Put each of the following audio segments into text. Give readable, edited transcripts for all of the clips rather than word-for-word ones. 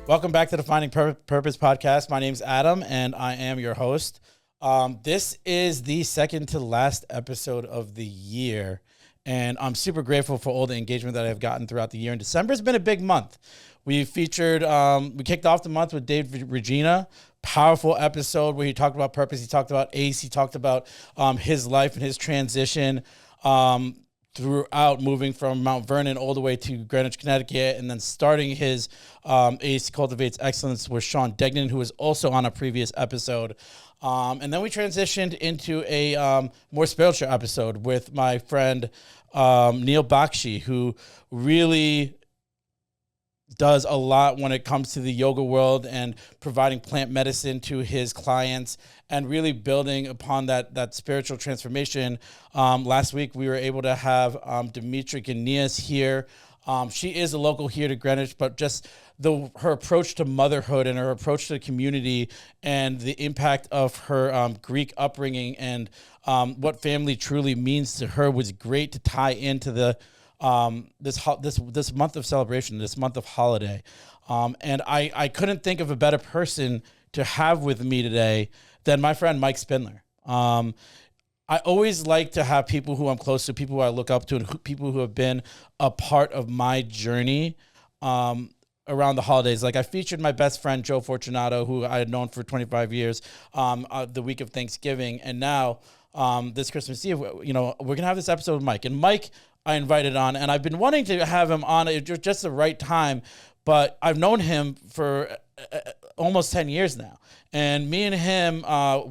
Welcome back to the Finding Purpose podcast. My name's Adam, and I am your host. This is the second to last episode of the year, and I'm super grateful for all the engagement that I've gotten throughout the year. And December's been a big month. We featured, we kicked off the month with Dave Regina. Powerful episode where he talked about purpose. He talked about ACE. He talked about his life and his transition throughout moving from Mount Vernon all the way to Greenwich, Connecticut, and then starting his ACE Cultivates Excellence with Sean Degnan, who was also on a previous episode. And then we transitioned into a more spiritual episode with my friend Neil Bakshi, who really does a lot when it comes to the yoga world and providing plant medicine to his clients and really building upon that spiritual transformation. Last week, we were able to have Dimitri Ganias here. She is a local here to Greenwich, but just her approach to motherhood and her approach to the community and the impact of her Greek upbringing and what family truly means to her was great to tie into the this month of celebration, this month of holiday. And I couldn't think of a better person to have with me today than my friend Mike Spindler. I always like to have people who I'm close to, people who I look up to, and people who have been a part of my journey around the holidays. Like I featured my best friend, Joe Fortunato, who I had known for 25 years, the week of Thanksgiving. And now this Christmas Eve, we're going to have this episode with Mike. And Mike, I invited on, and I've been wanting to have him on at just the right time, but I've known him for almost 10 years now. And me and him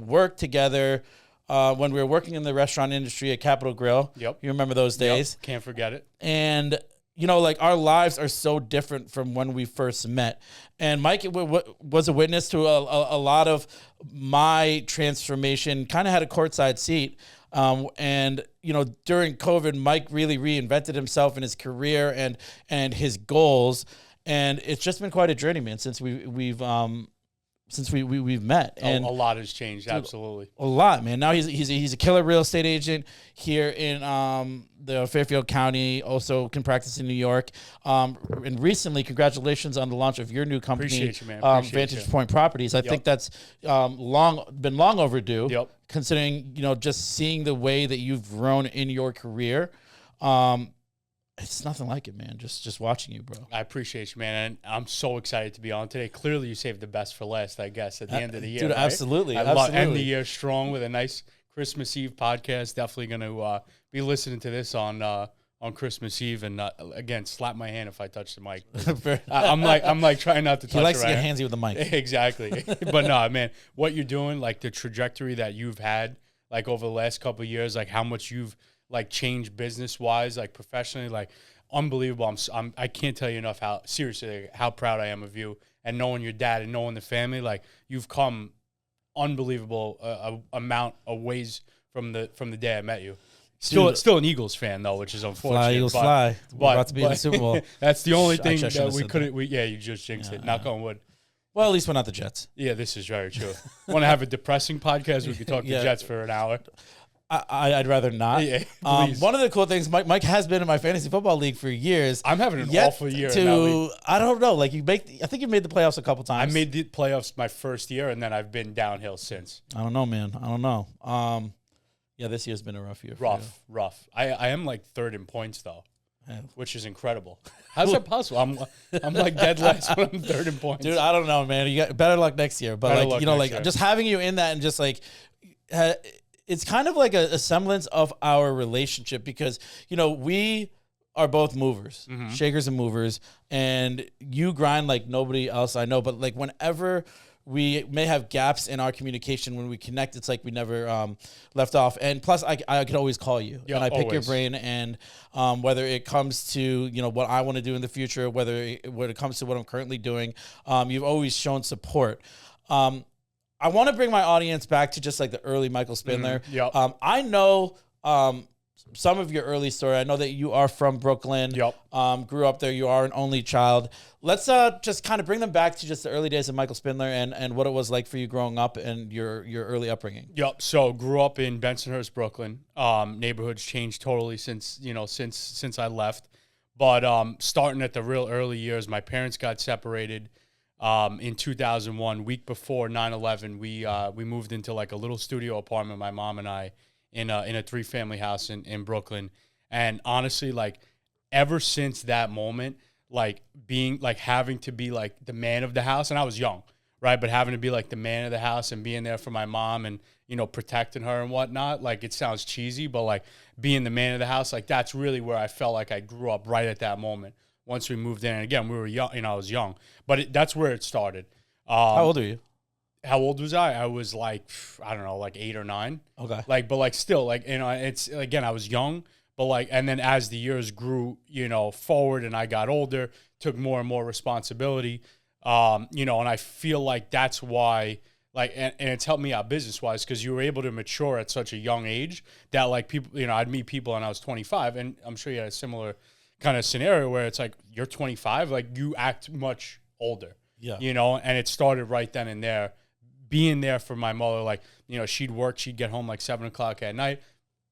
worked together when we were working in the restaurant industry at Capitol Grill. Yep. You remember those days? Yep. Can't forget it. And, our lives are so different from when we first met. And Mike was a witness to a lot of my transformation, kind of had a courtside seat. During COVID, Mike really reinvented himself in his career and his goals. And it's just been quite a journey, man, since we've met. And a lot has changed. Dude, absolutely. A lot, man. Now he's a killer real estate agent here in the Fairfield County, also can practice in New York. And recently, congratulations on the launch of your new company. Appreciate you, man. VantagePoint Properties. I think that's been long overdue. Yep. Considering, just seeing the way that you've grown in your career. It's nothing like it, man. Just watching you, bro. I appreciate you, man. And I'm so excited to be on today. Clearly, you saved the best for last, I guess, at the end of the year. Dude, right? Absolutely. I love end the year strong with a nice Christmas Eve podcast. Definitely going to be listening to this on Christmas Eve, and again, slap my hand if I touch the mic. I'm like trying not to touch it. He likes to get handsy with the mic. Exactly. But no, man, what you're doing, like the trajectory that you've had, like over the last couple of years, like how much you've like changed business wise, like professionally, like unbelievable. I can't tell you enough how seriously how proud I am of you and knowing your dad and knowing the family. Like you've come unbelievable amount of ways from the day I met you. Still an Eagles fan though, which is unfortunate. Fly Eagles fly. We're about to be in the Super Bowl. That's the only thing that we couldn't. You just jinxed it. Knock on wood. Well, at least we're not the Jets. Yeah, this is very true. Want to have a depressing podcast? We could talk the Jets for an hour. I'd rather not. Yeah, one of the cool things, Mike has been in my fantasy football league for years. I'm having an awful year. I don't know. Like I think you made the playoffs a couple times. I made the playoffs my first year, and then I've been downhill since. I don't know, man. I don't know. Yeah, this year's been a rough year. Rough. I am like third in points though, which is incredible. How's that possible? I'm like dead last when I'm third in points. Dude, I don't know, man. You got better luck next year. But just having you in that and just like. It's kind of like a semblance of our relationship because, we are both movers, shakers and movers, and you grind like nobody else I know. But like whenever we may have gaps in our communication, when we connect, it's like we never left off. And plus, I could always call you and I pick your brain. And whether it comes to, what I want to do in the future, when it comes to what I'm currently doing, you've always shown support. I want to bring my audience back to just like the early Michael Spindler. Yep. I know some of your early story. I know that you are from Brooklyn. Yep. Grew up there. You are an only child. Let's just kind of bring them back to just the early days of Michael Spindler and what it was like for you growing up and your early upbringing. Yep. So grew up in Bensonhurst, Brooklyn. Neighborhoods changed totally since I left. But starting at the real early years, my parents got separated. in 2001, week before 9/11, we moved into like a little studio apartment, my mom and I, in a 3-family house in Brooklyn. And honestly, like ever since that moment, like being like having to be like the man of the house, and I was young, right? But having to be like the man of the house and being there for my mom and, you know, protecting her and whatnot. Like it sounds cheesy, but like being the man of the house, like that's really where I felt like I grew up right at that moment. Once we moved in, and again, we were young, you know, I was young, but that's where it started. How old are you? How old was I? I was like, I don't know, like 8 or 9. Okay. Like, but like still, like, you know, it's again, I was young, but like, and then as the years grew, you know, forward and I got older, took more and more responsibility, you know, and I feel like that's why, like, and it's helped me out business wise because you were able to mature at such a young age that like people, you know, I'd meet people and I was 25, and I'm sure you had a similar kind of scenario where it's like you're 25, like you act much older, you know, and it started right then and there. Being there for my mother, like, you know, she'd work, she'd get home like 7 o'clock at night.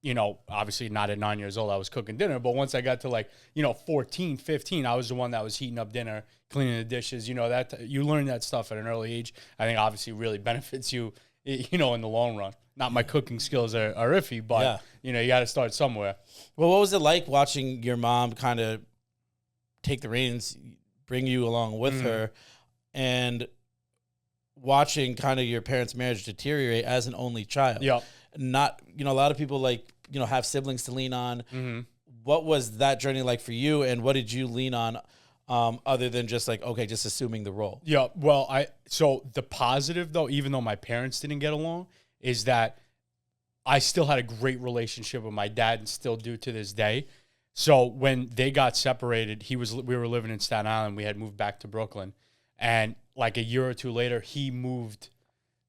You know, obviously not at 9 years old, I was cooking dinner. But once I got to like, you know, 14, 15, I was the one that was heating up dinner, cleaning the dishes. You know, that you learn that stuff at an early age. I think obviously really benefits you, you know, in the long run. Not my cooking skills are iffy, but, you know, you got to start somewhere. Well, what was it like watching your mom kind of take the reins, bring you along with her, and watching kind of your parents' marriage deteriorate as an only child? Yeah. Not, you know, a lot of people like, you know, have siblings to lean on. What was that journey like for you, and what did you lean on other than just like, okay, just assuming the role? Yeah. Well, so the positive though, even though my parents didn't get along, is that I still had a great relationship with my dad and still do to this day. So when they got separated, we were living in Staten Island. We had moved back to Brooklyn, and like a year or two later, he moved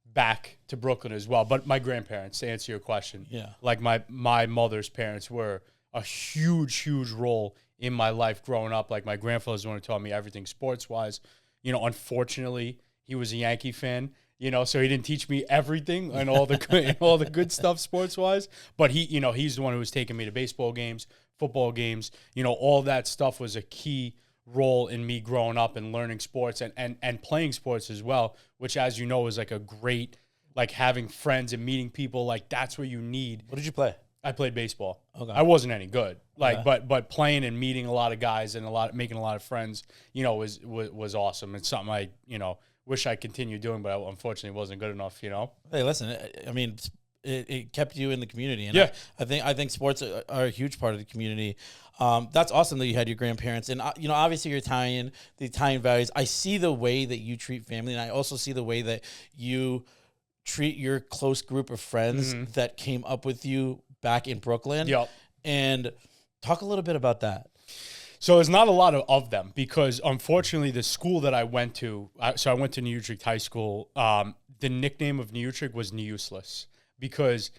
back to Brooklyn as well. But my grandparents, to answer your question, like my mother's parents were a huge role in my life growing up. Like my grandfather's the one who taught me everything sports wise. You know, unfortunately, he was a Yankee fan. You know, so he didn't teach me everything and all the good stuff sports wise. But he, you know, he's the one who was taking me to baseball games, football games. You know, all that stuff was a key role in me growing up and learning sports and playing sports as well, which, as you know, is like a great, like having friends and meeting people. Like that's what you need. What did you play? I played baseball. Okay. I wasn't any good, like, but playing and meeting a lot of guys and making a lot of friends, you know, was awesome. It's something I, you know, wish I continued doing, but I unfortunately wasn't good enough, you know? Hey, listen, I mean, it kept you in the community. And I think sports are a huge part of the community. That's awesome that you had your grandparents. And, you know, obviously you're Italian, the Italian values. I see the way that you treat family, and I also see the way that you treat your close group of friends that came up with you back in Brooklyn. Yep. And talk a little bit about that. So there's not a lot of them because, unfortunately, the school that I went to, so I went to New Utrecht High School, the nickname of New Utrecht was useless because,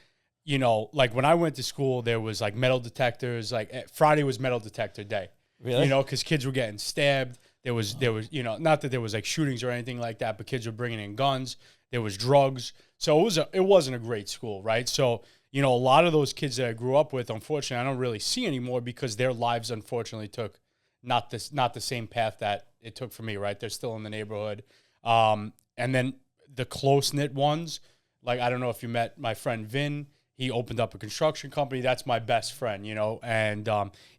you know, like when I went to school, there was like metal detectors, like Friday was metal detector day. Really? You know, because kids were getting stabbed. There was, you know, not that there was like shootings or anything like that, but kids were bringing in guns. There was drugs. So it wasn't a great school, right? So, you know, a lot of those kids that I grew up with, unfortunately, I don't really see anymore because their lives, unfortunately, took not the same path that it took for me, right? They're still in the neighborhood. And then the close-knit ones, like, I don't know if you met my friend Vin. He opened up a construction company. That's my best friend, you know, and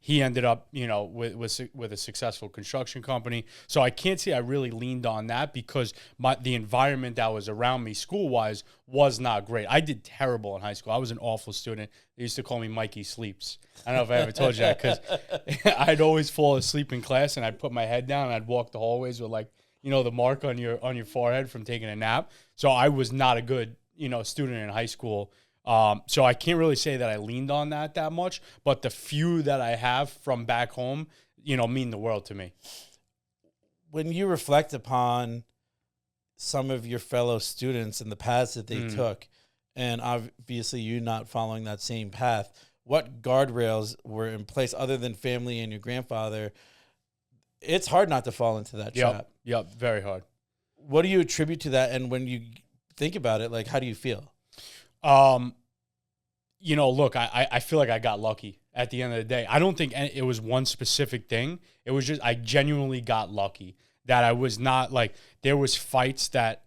he ended up, you know, with a successful construction company. So I can't say I really leaned on that because the environment that was around me school-wise was not great. I did terrible in high school. I was an awful student. They used to call me Mikey Sleeps. I don't know if I ever told you that because I'd always fall asleep in class and I'd put my head down and I'd walk the hallways with, like, you know, the mark on your forehead from taking a nap. So I was not a good, you know, student in high school. So I can't really say that I leaned on that much, but the few that I have from back home, you know, mean the world to me. When you reflect upon some of your fellow students and the paths that they took, and obviously you not following that same path, what guardrails were in place other than family and your grandfather? It's hard not to fall into that trap. Yep, very hard. What do you attribute to that? And when you think about it, like, how do you feel? You know, look, I feel like I got lucky at the end of the day. I don't think it was one specific thing. It was just, I genuinely got lucky that I was not like, there was fights that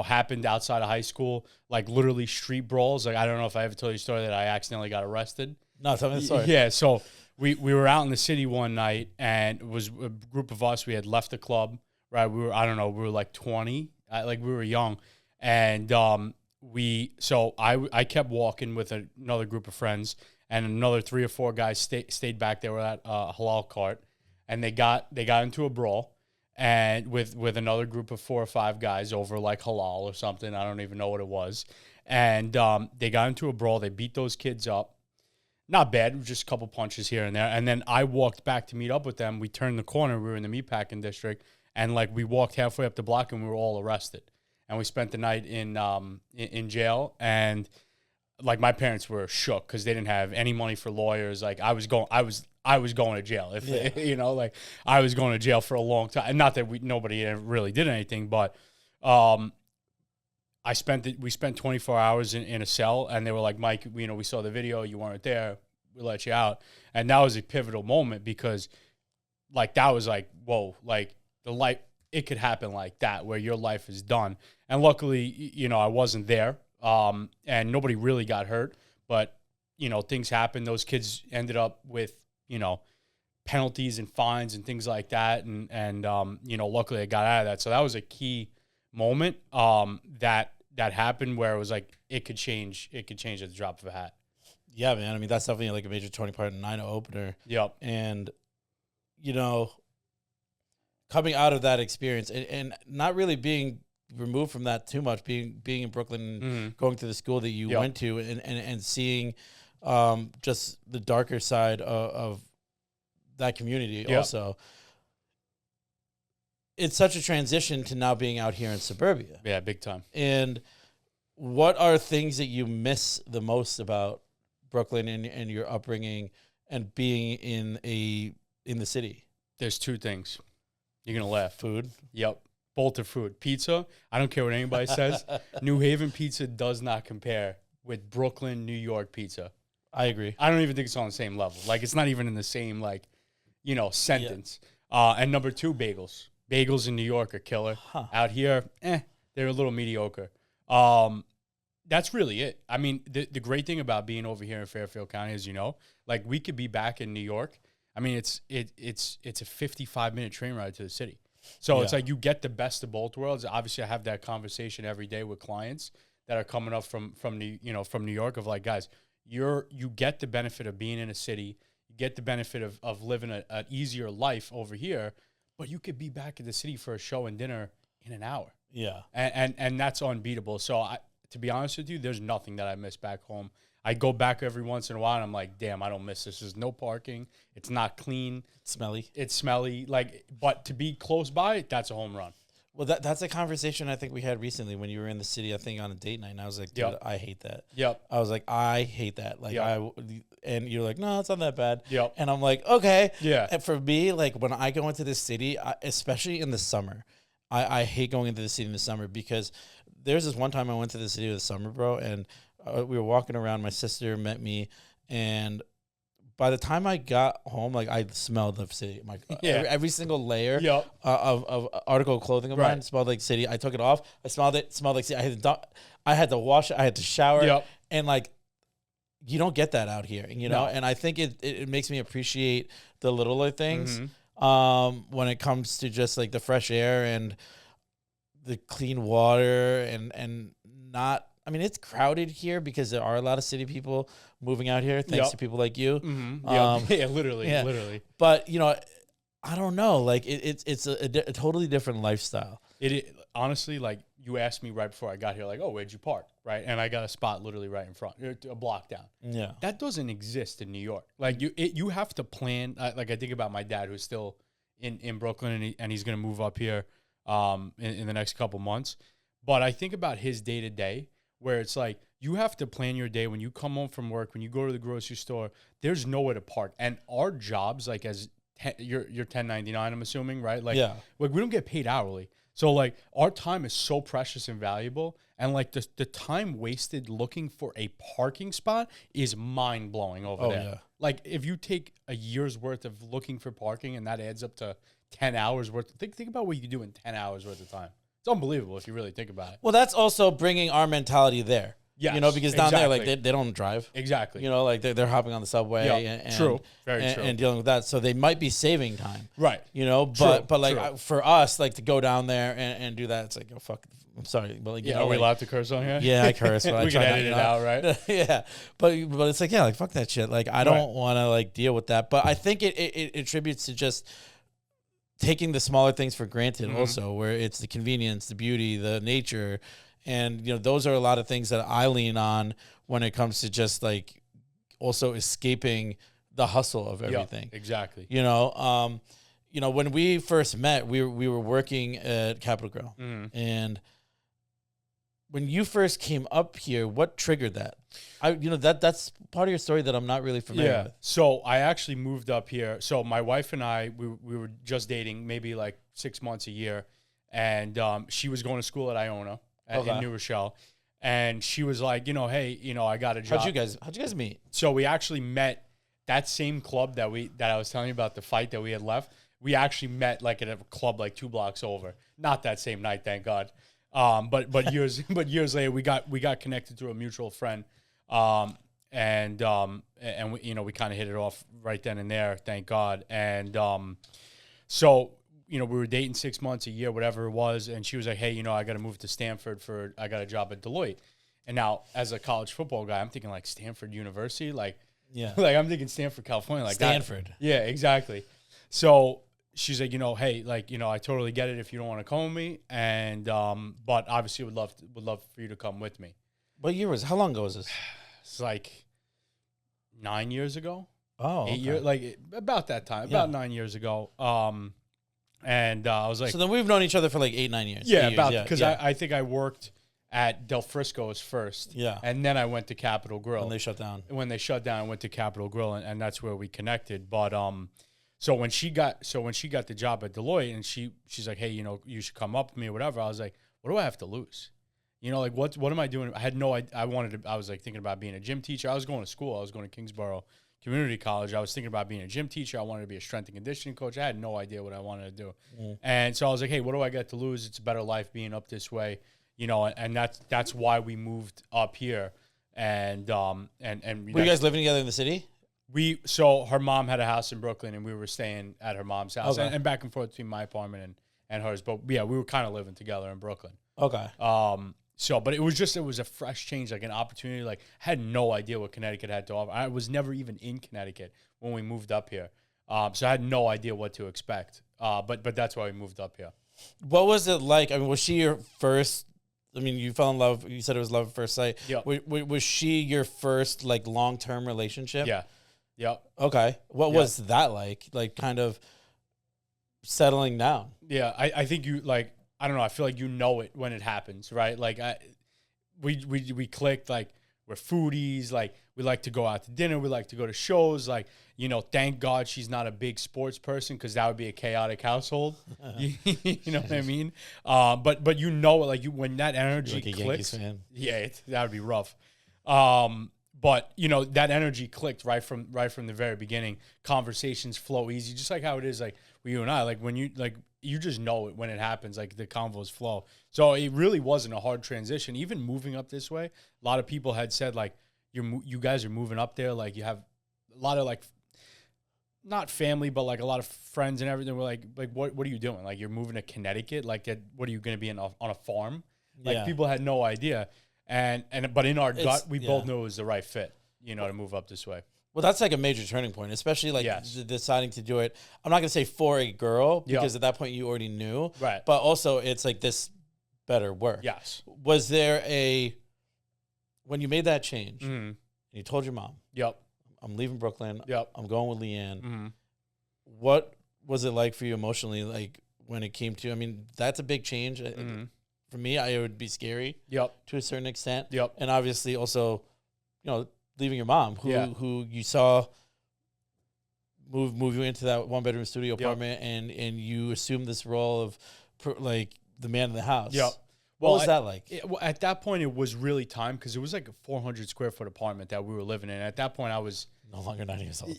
happened outside of high school, like literally street brawls. Like, I don't know if I ever told you a story that I accidentally got arrested. No, tell me the story. Yeah. So we were out in the city one night, and it was a group of us. We had left the club, right? We were like 20, we were young. And I kept walking with another group of friends, and another 3 or 4 guys stayed back. They were at a halal cart, and they got into a brawl, and with another group of 4 or 5 guys over like halal or something. I don't even know what it was. And they got into a brawl. They beat those kids up. Not bad, just a couple punches here and there. And then I walked back to meet up with them. We turned the corner. We were in the meatpacking district, and like we walked halfway up the block, and we were all arrested. And we spent the night in jail. And like my parents were shook because they didn't have any money for lawyers. Like I was going to jail I was going to jail for a long time. And not that nobody really did anything, but we spent 24 hours in a cell, and they were like, Mike, we saw the video, you weren't there, we let you out. And that was a pivotal moment because like that was like, whoa, like the life, it could happen like that where your life is done. And luckily, I wasn't there. And nobody really got hurt, but things happened. Those kids ended up with, penalties and fines and things like that. And luckily I got out of that. So that was a key moment, that happened where it was like, it could change at the drop of a hat. Yeah, man. I mean, that's definitely like a major turning point in 9 opener. Yep. And, coming out of that experience and not really being removed from that too much, being in Brooklyn, going to the school that you went to and seeing just the darker side of that community also. It's such a transition to now being out here in suburbia. Yeah, big time. And what are things that you miss the most about Brooklyn and your upbringing and being in the city? There's 2 things. You're going to laugh. Food. Yep. Both are food. Pizza, I don't care what anybody says. New Haven pizza does not compare with Brooklyn, New York pizza. I agree. I don't even think it's on the same level. Like, it's not even in the same, sentence. Yeah. And number 2, bagels. Bagels in New York are killer. Huh. Out here, they're a little mediocre. That's really it. I mean, the great thing about being over here in Fairfield County is, like we could be back in New York. I mean, it's a 55-minute train ride to the city. So it's like you get the best of both worlds. Obviously, I have that conversation every day with clients that are coming up from New York of like, guys, you get the benefit of being in a city. You get the benefit of living an easier life over here, but you could be back in the city for a show and dinner in an hour. Yeah. And that's unbeatable. So to be honest with you, there's nothing that I miss back home. I go back every once in a while, and I'm like, damn, I don't miss this. There's no parking. It's not clean. It's smelly. It's smelly. But to be close by, that's a home run. Well, that's a conversation I think we had recently when you were in the city, I think on a date night, and I was like, dude, I hate that. Yep. I was like, I hate that. And you're like, no, it's not that bad. Yep. And I'm like, okay. Yeah. And for me, like when I go into the city, especially in the summer, I hate going into the city in the summer because there's this one time I went to the city in the summer, bro, and we were walking around. My sister met me, and by the time I got home, like I smelled the city. Like every single layer of article of clothing of mine smelled like city. I took it off. I smelled it. Smelled like city. I had to wash it. I had to shower. And like, you don't get that out here, know. And I think it makes me appreciate the littler things when it comes to just like the fresh air and the clean water and not. I mean, it's crowded here because there are a lot of city people moving out here, thanks to people like you. Mm-hmm. Literally. But I don't know. Like it's a totally different lifestyle. It honestly, like you asked me right before I got here, like, oh, where'd you park, right? And I got a spot literally right in front, a block down. Yeah, that doesn't exist in New York. Like you have to plan. Like I think about my dad, who's still in Brooklyn, and he's gonna move up here in the next couple months. But I think about his day to day, where it's like you have to plan your day when you come home from work, when you go to the grocery store. There's nowhere to park, and our jobs, like as you're 1099, I'm assuming, right? Like, like we don't get paid hourly, so like our time is so precious and valuable, and like the time wasted looking for a parking spot is mind blowing over there. Yeah. Like if you take a year's worth of looking for parking, and that adds up to 10 hours worth. Think about what you can do in 10 hours worth of time. It's unbelievable if you really think about it. Well, that's also bringing our mentality there. Yes, you know, because down there, like exactly. they don't drive. Exactly. You know, like they're hopping on the subway and true. Very true. and dealing with that. So they might be saving time. Right. You know, True, but like true. for us, like to go down there and do that, it's like, oh fuck, I'm sorry, but like, you Yeah, know, are we like, allowed to curse on here? yeah, I curse, but I We try can not, edit you it know. out, right? Yeah, but it's like, yeah, like fuck that shit. Like I don't want to like deal with that. But I think it attributes to just taking the smaller things for granted. Also, where it's the convenience, the beauty, the nature. And, you know, those are a lot of things that I lean on when it comes to just like also escaping the hustle of everything. Exactly. You know, when we first met, we were working at Capitol Grill. And when you first came up here, what triggered that? That's part of your story that I'm not really familiar with. So I actually moved up here. So my wife and I, we were just dating maybe like 6 months, a year. And she was going to school at Iona. In New Rochelle, and she was like, hey, I got a job. How'd you guys meet? So we actually met that same club that I was telling you about, the fight that we had left. We actually met like at a club like 2 blocks over. Not that same night, thank God. But years later, we got connected through a mutual friend, and we kind of hit it off right then and there, thank God. And so. We were dating 6 months, a year, whatever it was. And she was like, hey, I got to move to Stanford I got a job at Deloitte. And now as a college football guy, I'm thinking like Stanford University, like I'm thinking Stanford, California, like Stanford. That. Yeah, exactly. So she's like, hey, I totally get it if you don't want to come with me. And, but obviously would love for you to come with me. How long ago was this? It's like 9 years ago. Oh, 8 years, like about that time, about 9 years ago. And I was like, so then we've known each other for like 8-9 years. Yeah, because I think I worked at Del Frisco's first. Yeah. And then I went to Capitol Grill. When they shut down. I went to Capitol Grill, and that's where we connected. But so when she got the job at Deloitte, and she's like, hey, you should come up with me or whatever. I was like, what do I have to lose? Like what am I doing? I had no idea. I was like thinking about being a gym teacher. I was going to school. I was going to Kingsborough Community College. I was thinking about being a gym teacher. I wanted to be a strength and conditioning coach. I had no idea what I wanted to do. And so I was like, hey, what do I got to lose? It's a better life being up this way, and that's why we moved up here. And were you guys living together in the city? So her mom had a house in Brooklyn, and we were staying at her mom's house, Okay. and back and forth between my apartment and hers. But yeah, we were kind of living together in Brooklyn. Okay. But it was a fresh change, like an opportunity. Like I had no idea what Connecticut had to offer. I was never even in Connecticut when we moved up here. So I had no idea what to expect. But that's why we moved up here. What was it like? I mean, was she your first? I mean, you fell in love. You said it was love at first sight. Yeah. Was she your first like long-term relationship? Yeah. Yep. Okay. What was that like? Like kind of settling down. Yeah. I think you like. I don't know. I feel like it when it happens, right? Like we clicked. Like we're foodies. Like we like to go out to dinner. We like to go to shows. Like thank God she's not a big sports person, because that would be a chaotic household. You know what I mean? But like when that energy like a clicks, Yankees fan. yeah, that would be rough. But that energy clicked right from the very beginning. Conversations flow easy, just like how it is like with you and I. Like when you just know it when it happens, like the convos flow. So it really wasn't a hard transition. Even moving up this way, a lot of people had said like, you guys are moving up there. Like you have a lot of like, not family, but like a lot of friends and everything. We're like what are you doing? Like you're moving to Connecticut? Like what are you going to be on a farm? Like people had no idea. But in our gut, we both knew it was the right fit, to move up this way. Well, that's like a major turning point, especially like deciding to do it. I'm not going to say for a girl, because at that point you already knew. Right. But also it's like this better work. Yes. Was there when you made that change, Mm-hmm. you told your mom, Yep. I'm leaving Brooklyn. Yep. I'm going with Leanne. Mm-hmm. What was it like for you emotionally? Like when it came to, I mean, that's a big change. Mm-hmm. For me, it would be scary. Yep. To a certain extent. Yep. And obviously also, leaving your mom, who you saw move you into that 1-bedroom studio apartment, and you assumed this role of like the man in the house. Yep. What was that like? At that point, it was really time because it was like a 400 square foot apartment that we were living in. At that point, I was no longer 9 years old.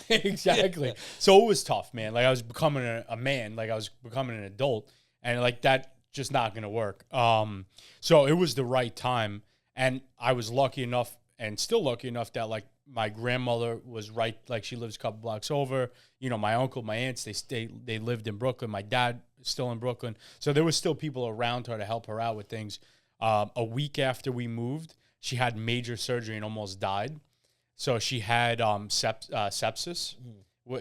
Exactly. Yeah. So it was tough, man. Like I was becoming a man, like I was becoming an adult, and like that just not going to work. So it was the right time. And I was lucky enough and still lucky enough that like my grandmother was right. Like she lives a couple blocks over, you know, my uncle, my aunts, they lived in Brooklyn. My dad is still in Brooklyn. So there was still people around her to help her out with things. A week after we moved, she had major surgery and almost died. So she had sepsis,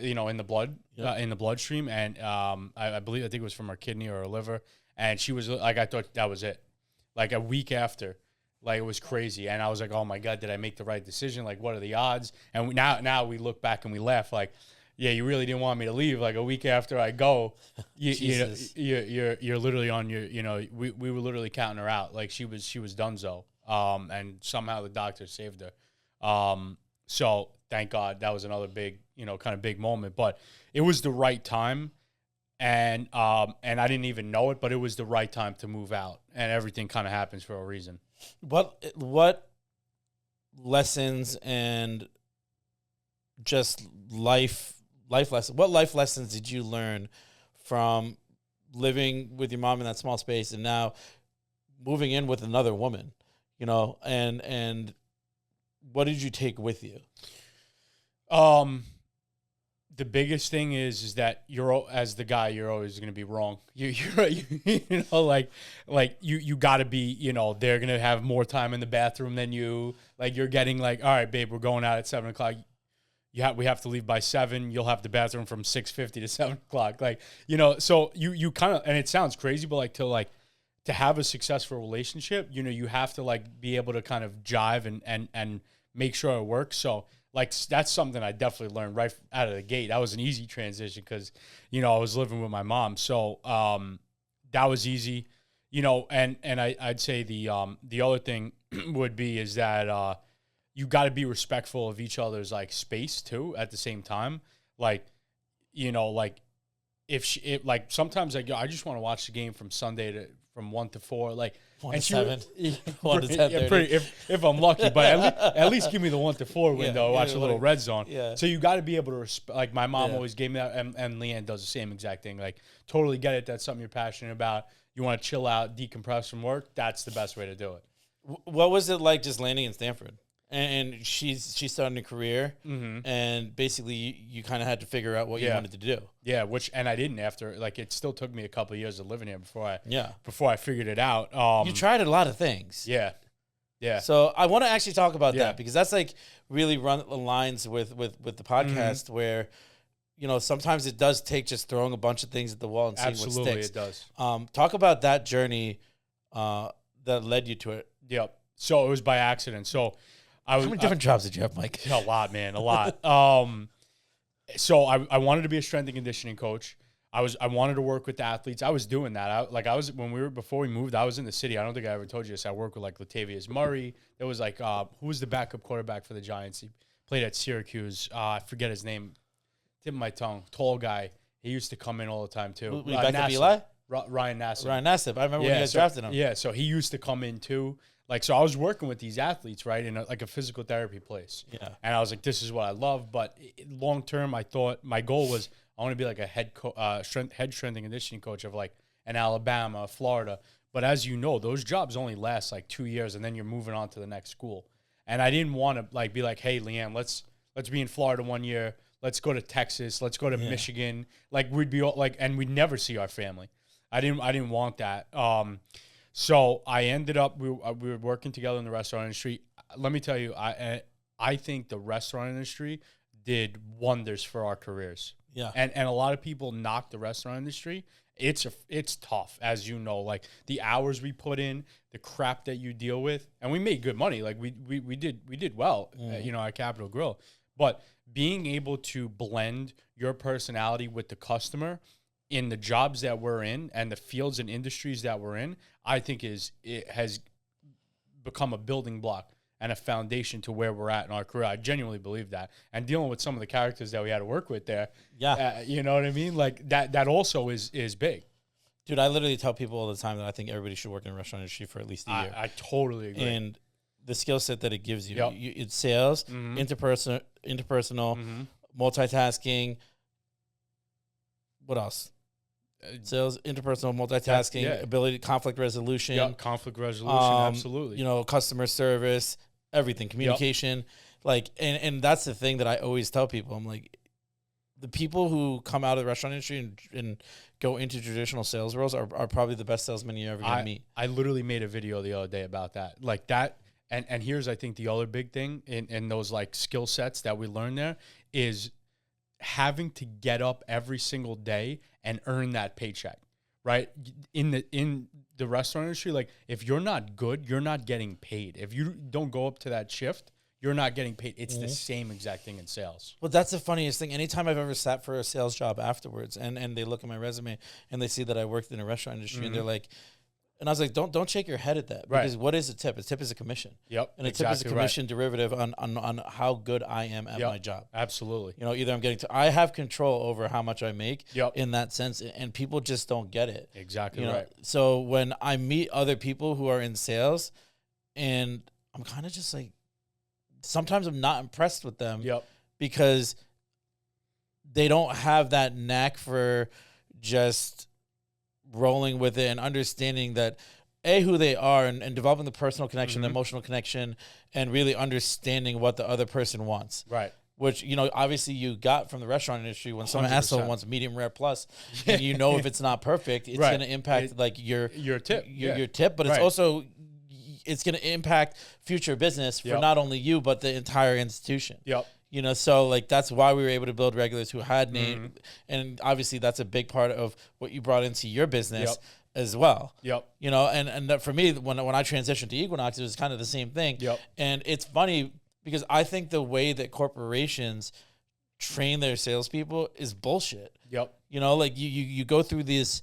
you know, in the blood, in the bloodstream, and I think it was from her kidney or her liver. And she was like, I thought that was it. Like a week after, like it was crazy, and I was like, oh my God, did I make the right decision? Like, what are the odds? And now we look back and we laugh, like, yeah, you really didn't want me to leave. Like a week after I go, you're literally on your, you know, we were literally counting her out. Like she was donezo. And somehow the doctor saved her. So thank God that was another big, you know, kind of big moment, but it was the right time. And I didn't even know it, but it was the right time to move out, and everything kind of happens for a reason. What lessons and just life lessons, what life lessons did you learn from living with your mom in that small space and now moving in with another woman, you know, and what did you take with you? The biggest thing is that as the guy, you're always going to be wrong. You know, like you got to be, you know, they're going to have more time in the bathroom than you. Like you're getting like, all right, babe, we're going out at 7:00. We have to leave by 7. You'll have the bathroom from 6:50 to 7:00. Like, you know, so you kind of, and it sounds crazy, but to have a successful relationship, you know, you have to like be able to kind of jive and make sure it works. So like that's something I definitely learned right out of the gate. That was an easy transition because, you know, I was living with my mom. So that was easy, you know, and I'd say the other thing would be is that you got to be respectful of each other's like space too at the same time. Like, you know, like like sometimes like I just want to watch the game from 1 to 4, like 1 to 7, 1 to 10. If I'm lucky, but at least give me the 1 to 4 window. Watch a little red zone. Yeah. So you got to be able to respect. Like my mom always gave me that, and Leanne does the same exact thing. Like totally get it. That's something you're passionate about. You want to chill out, decompress from work. That's the best way to do it. What was it like just landing in Stanford? And she's starting a career, and basically you kind of had to figure out what you wanted to do. Yeah, and I didn't after. Like it still took me a couple of years of living here before I figured it out. You tried a lot of things. Yeah. So I want to actually talk about that because that's like really aligns with the podcast where, you know, sometimes it does take just throwing a bunch of things at the wall and seeing what sticks. Absolutely, it does. Talk about that journey that led you to it. Yep. So it was by accident. So. How many different jobs did you have, Mike? A lot, man, a lot. So I wanted to be a strength and conditioning coach. I wanted to work with the athletes. I was doing that. Before we moved, I was in the city. I don't think I ever told you this. I worked with like Latavius Murray. There was like who was the backup quarterback for the Giants? He played at Syracuse. I forget his name. Tip of my tongue. Tall guy. He used to come in all the time too. Back up Eli? Ryan Nassib. I remember when you guys drafted him. Yeah, so he used to come in too. Like, so I was working with these athletes, right, in a physical therapy place. Yeah. And I was like, this is what I love. But long term, I thought my goal was I want to be like a head strength and conditioning coach of like an Alabama, Florida. But as you know, those jobs only last like 2 years, and then you're moving on to the next school. And I didn't want to like be like, hey, Leanne, let's be in Florida 1 year. Let's go to Texas. Let's go to Michigan. Like we'd be all, like, and we'd never see our family. I didn't want that. So I ended up, we were working together in the restaurant industry. Let me tell you, I think the restaurant industry did wonders for our careers. Yeah. And a lot of people knock the restaurant industry. It's tough, as you know, like the hours we put in, the crap that you deal with, and we made good money. Like we did well, you know, at Capitol Grill. But being able to blend your personality with the customer in the jobs that we're in and the fields and industries that we're in, I think it has become a building block and a foundation to where we're at in our career. I genuinely believe that. And dealing with some of the characters that we had to work with there, you know what I mean? Like that also is big. Dude, I literally tell people all the time that I think everybody should work in the restaurant industry for at least a year. I totally agree. And the skill set that it gives you, Yep. It's sales, interpersonal, multitasking. What else? Sales, interpersonal, multitasking, ability, conflict resolution. Yeah, conflict resolution, absolutely. You know, customer service, everything, communication. Like, and that's the thing that I always tell people. I'm like, the people who come out of the restaurant industry and go into traditional sales roles are probably the best salesmen you ever gonna meet. I literally made a video the other day about that. Like that, and here's, I think, the other big thing in those like skill sets that we learn there is having to get up every single day and earn that paycheck, right? In the restaurant industry, like if you're not good, you're not getting paid. If you don't go up to that shift, you're not getting paid. It's the same exact thing in sales. Well, that's the funniest thing. Anytime I've ever sat for a sales job afterwards and they look at my resume and they see that I worked in a restaurant industry and they're like, and I was like, don't shake your head at that, because what is a tip? A tip is a commission. Yep. And a tip is a commission derivative on how good I am at my job. Absolutely. You know, either I'm getting I have control over how much I make in that sense, and people just don't get it. Exactly, you know? right. So when I meet other people who are in sales, and I'm kind of just like, sometimes I'm not impressed with them because they don't have that knack for just rolling with it and understanding that who they are and developing the personal connection, the emotional connection, and really understanding what the other person wants. Right. Which, you know, obviously you got from the restaurant industry when someone asks someone wants medium rare plus, and you know if it's not perfect, it's going to impact like your tip, your tip, but it's also it's going to impact future business for not only you but the entire institution. Yep. You know, so like that's why we were able to build regulars who had name, and obviously that's a big part of what you brought into your business as well. Yep. You know, and that for me, when I transitioned to Equinox, it was kind of the same thing. Yep. And it's funny because I think the way that corporations train their salespeople is bullshit. Yep. You know, like you go through this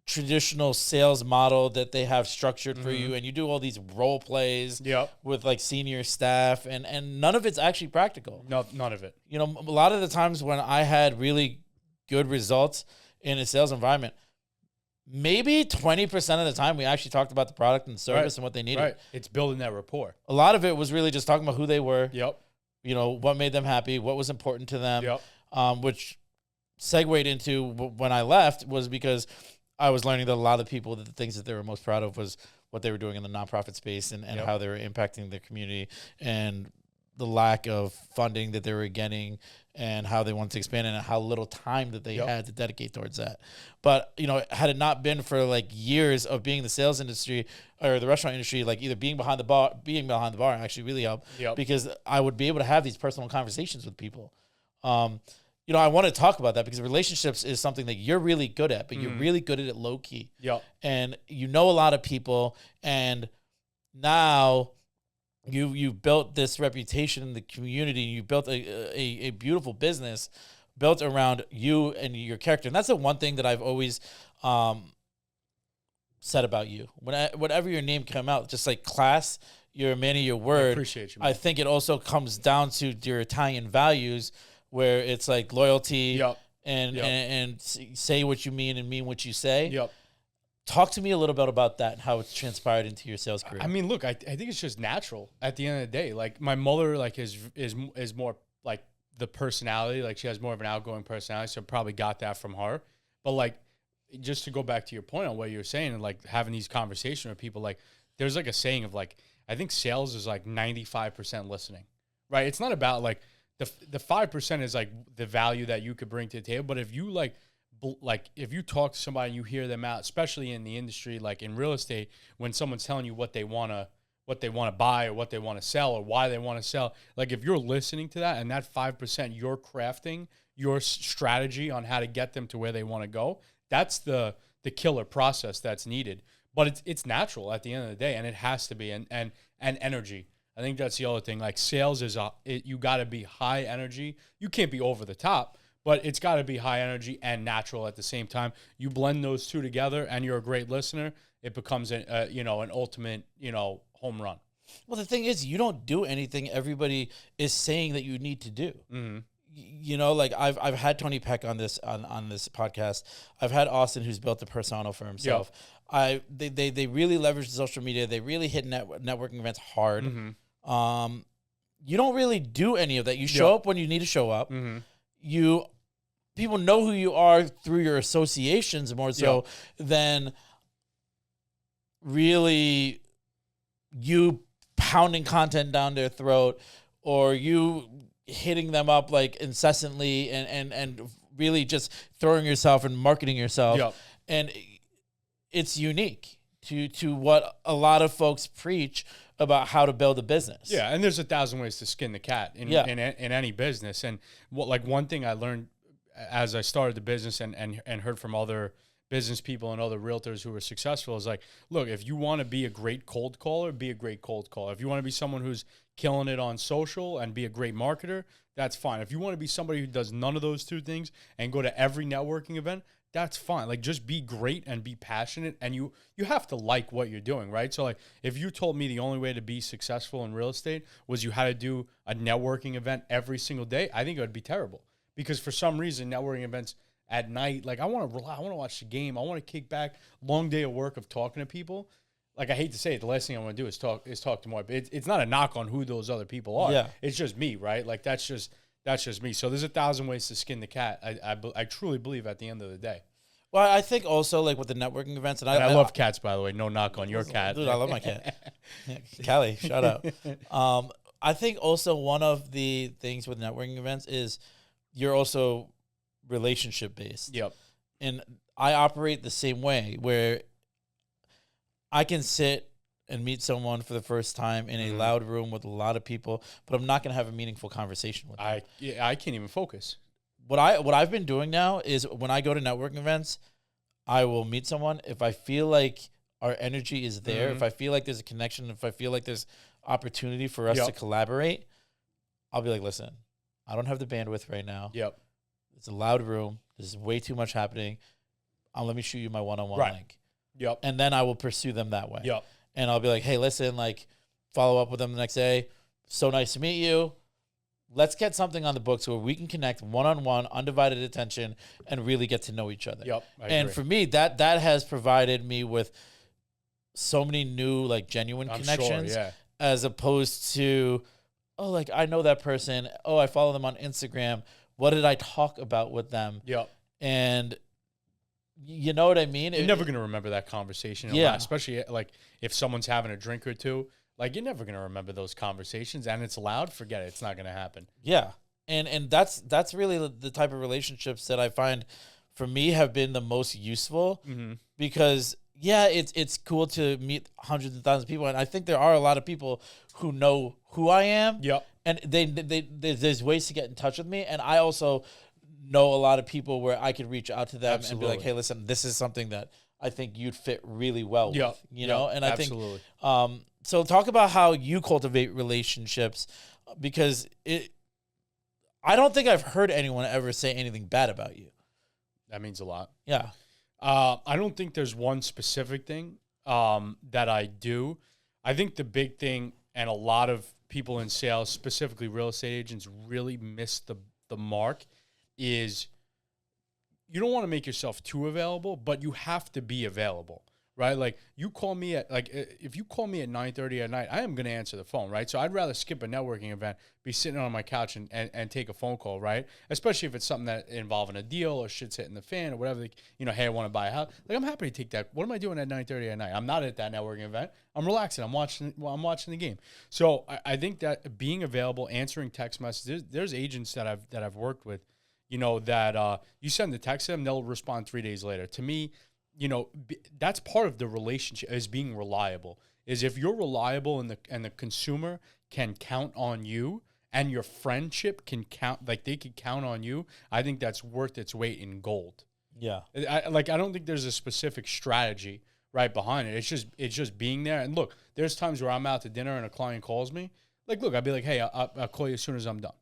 traditional sales model that they have structured for you, and you do all these role plays with like senior staff, and none of it's actually practical. No, none of it. You know, a lot of the times when I had really good results in a sales environment, maybe 20% of the time we actually talked about the product and service and what they needed. Right. It's building that rapport. A lot of it was really just talking about who they were. Yep. You know, what made them happy, what was important to them. Yep. Which segued into when I left was because I was learning that a lot of the people, that the things that they were most proud of was what they were doing in the nonprofit space and how they were impacting their community, and the lack of funding that they were getting and how they wanted to expand and how little time that they had to dedicate towards that. But, you know, had it not been for like years of being in the sales industry or the restaurant industry, like either being behind the bar actually really helped because I would be able to have these personal conversations with people. You know, I want to talk about that because relationships is something that you're really good at, but you're really good at it low key. Yep. And you know a lot of people, and now you built this reputation in the community. You built a beautiful business built around you and your character. And that's the one thing that I've always said about you. Whenever your name came out, just like class, you're a man of your word. I appreciate you, man. I think it also comes down to your Italian values, where it's like loyalty and say what you mean and mean what you say. Yep. Talk to me a little bit about that and how it's transpired into your sales career. I mean, look, I think it's just natural at the end of the day. Like my mother, like is more like the personality. Like she has more of an outgoing personality, so I probably got that from her. But like, just to go back to your point on what you were saying and like having these conversations with people, like there's like a saying of like, I think sales is like 95% listening, right? It's not about like the 5% is like the value that you could bring to the table. But if you like if you talk to somebody and you hear them out, especially in the industry, like in real estate, when someone's telling you what they want to buy or what they want to sell or why they want to sell, like if you're listening to that and that 5%, you're crafting your strategy on how to get them to where they want to go, that's the killer process that's needed. But it's natural at the end of the day, and it has to be, and energy. I think that's the other thing. Like sales is you got to be high energy. You can't be over the top, but it's got to be high energy and natural at the same time. You blend those two together, and you're a great listener. It becomes an ultimate home run. Well, the thing is, you don't do anything everybody is saying that you need to do. Mm-hmm. like I've had Tony Peck on this podcast. I've had Austin, who's built the persona for himself. They really leverage social media. They really hit networking events hard. Mm-hmm. You don't really do any of that. You show up when you need to show up. Mm-hmm. People know who you are through your associations more so than really you pounding content down their throat or you hitting them up like incessantly and really just throwing yourself and marketing yourself. And it's unique to what a lot of folks preach about how to build a business. Yeah, and there's 1,000 ways to skin the cat in any business. And one thing I learned as I started the business and heard from other business people and other realtors who were successful is like, look, if you want to be a great cold caller, be a great cold caller. If you want to be someone who's killing it on social and be a great marketer, that's fine. If you want to be somebody who does none of those two things and go to every networking event, that's fine. Like, just be great and be passionate, and you have to like what you're doing, right? So like, if you told me the only way to be successful in real estate was you had to do a networking event every single day, I think it would be terrible. Because for some reason, networking events at night, like I want to watch the game. I want to kick back, long day of work of talking to people. Like, I hate to say it, the last thing I want to do is talk to more. But it's not a knock on who those other people are. Yeah. It's just me, right? Like, that's just me. So there's 1,000 ways to skin the cat. I truly believe at the end of the day. Well, I think also like with the networking events, and I love cats, by the way. No knock on your cat. Dude, I love my cat. Callie, shout out. I think also one of the things with networking events is you're also relationship based. Yep. And I operate the same way where I can sit and meet someone for the first time in a loud room with a lot of people, but I'm not going to have a meaningful conversation with them. I can't even focus. What I've been doing now is when I go to networking events, I will meet someone. If I feel like our energy is there, if I feel like there's a connection, if I feel like there's opportunity for us to collaborate, I'll be like, listen, I don't have the bandwidth right now. Yep. It's a loud room. There's way too much happening. Let me shoot you my one-on-one link. Yep. And then I will pursue them that way. Yep. And I'll be like, hey, listen, like, follow up with them the next day. So nice to meet you. Let's get something on the books where we can connect one-on-one, undivided attention, and really get to know each other. Yep. I and agree. for me, that has provided me with so many new, like, genuine connections, as opposed to, oh, like, I know that person. Oh, I follow them on Instagram. What did I talk about with them? Yep. And you know what I mean? You're never going to remember that conversation. Especially like if someone's having a drink or two. Like, you're never going to remember those conversations, and it's loud. Forget it. It's not going to happen. Yeah. And that's really the type of relationships that I find for me have been the most useful because it's cool to meet hundreds of thousands of people. And I think there are a lot of people who know who I am. Yep. And there's ways to get in touch with me. And I also know a lot of people where I could reach out to them and be like, hey, listen, this is something that I think you'd fit really well with, you know? And I think, so talk about how you cultivate relationships, because I don't think I've heard anyone ever say anything bad about you. That means a lot. Yeah. I don't think there's one specific thing that I do. I think the big thing, and a lot of people in sales, specifically real estate agents, really miss the mark, is you don't want to make yourself too available, but you have to be available, right? Like, you call me at, like, if you call me at 9:30 at night, I am going to answer the phone, right? So I'd rather skip a networking event, be sitting on my couch and take a phone call, right? Especially if it's something that involving a deal or shit's hitting the fan or whatever, you know, hey, I want to buy a house. Like, I'm happy to take that. What am I doing at 9:30 at night? I'm not at that networking event. I'm relaxing. I'm watching the game. So I think that being available, answering text messages, there's agents that I've worked with, you know, that you send the text to them, they'll respond 3 days later. To me, you know, that's part of the relationship, is being reliable. Is if you're reliable and the consumer can count on you, and your friendship can count, like they could count on you, I think that's worth its weight in gold. Yeah. I don't think there's a specific strategy right behind it. It's just being there. And look, there's times where I'm out to dinner and a client calls me. Like, look, I'd be like, hey, I'll call you as soon as I'm done.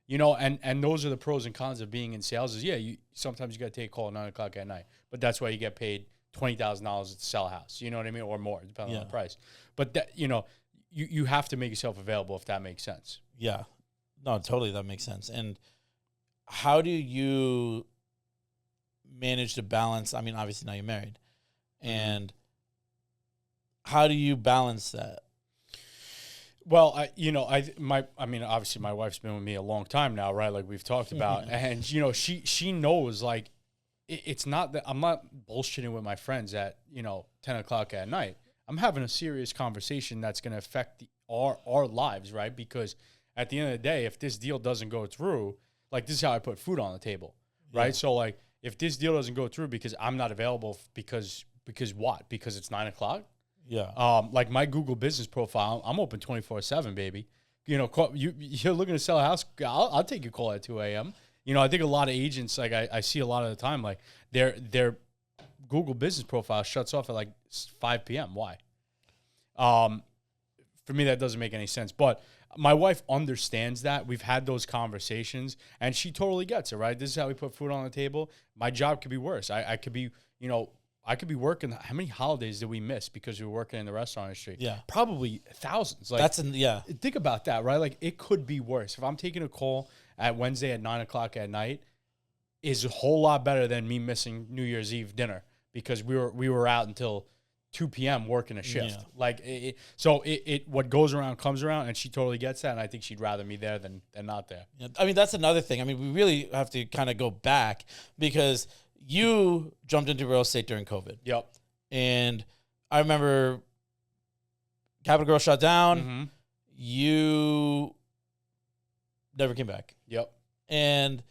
You know, and those are the pros and cons of being in sales. Is sometimes you got to take a call at 9 o'clock at night, but that's why you get paid $20,000 to sell a house. You know what I mean, or more, depending on the price. But that, you know, you have to make yourself available, if that makes sense. Yeah, no, totally, that makes sense. And how do you manage to balance? I mean, obviously now you're married, and how do you balance that? Well, obviously my wife's been with me a long time now, right? Like we've talked about, and she knows, like, it's not that I'm not bullshitting with my friends at 10 o'clock at night. I'm having a serious conversation that's going to affect our lives, right? Because at the end of the day, if this deal doesn't go through, like, this is how I put food on the table, right? So, like, if this deal doesn't go through because I'm not available, because what? Because it's 9 o'clock. Yeah. Like my Google business profile, I'm open 24/7, baby. You're looking to sell a house, I'll take your call at 2 a.m. I think a lot of agents, like I see a lot of the time, like their Google business profile shuts off at like 5 p.m. Why? For me, that doesn't make any sense. But my wife understands that. We've had those conversations, and she totally gets it, right? This is how we put food on the table. My job could be worse. I could be, I could be working. How many holidays did we miss because we were working in the restaurant industry? Yeah. Probably thousands. Like, think about that, right? Like, it could be worse. If I'm taking a call at Wednesday at 9 o'clock at night, is a whole lot better than me missing New Year's Eve dinner because we were out until 2 p.m. working a shift. Yeah. Like, what goes around comes around, and she totally gets that, and I think she'd rather me there than not there. Yeah. I mean, that's another thing. I mean, we really have to kind of go back because you jumped into real estate during COVID. Yep. And I remember Capital Growth shut down. Mm-hmm. You never came back. Yep. And,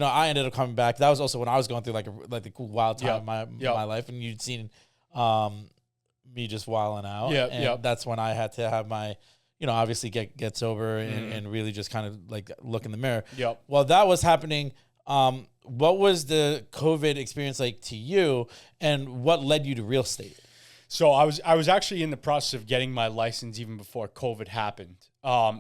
I ended up coming back. That was also when I was going through like the cool wild time of my life. And you'd seen me just wilding out. Yeah. And that's when I had to have my, obviously get sober and really just kind of like look in the mirror. Yep. While that was happening, what was the COVID experience like to you, and what led you to real estate? So I was actually in the process of getting my license even before COVID happened.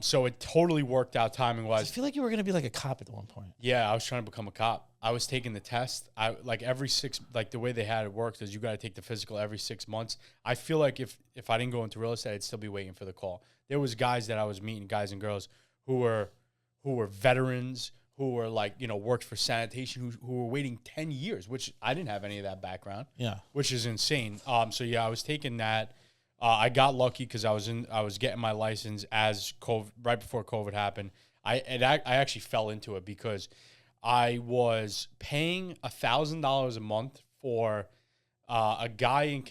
So it totally worked out timing wise. I feel like you were going to be like a cop at one point. Yeah, I was trying to become a cop. I was taking the test. The way they had it worked is you got to take the physical every 6 months. I feel like if I didn't go into real estate, I'd still be waiting for the call. There was guys that I was meeting, guys and girls who were veterans, who were worked for sanitation, who were waiting 10 years, which I didn't have any of that background. Yeah. Which is insane. So yeah, I was taking that. I got lucky because I was getting my license as right before COVID happened. I actually fell into it because I was paying $1,000 a month for a guy in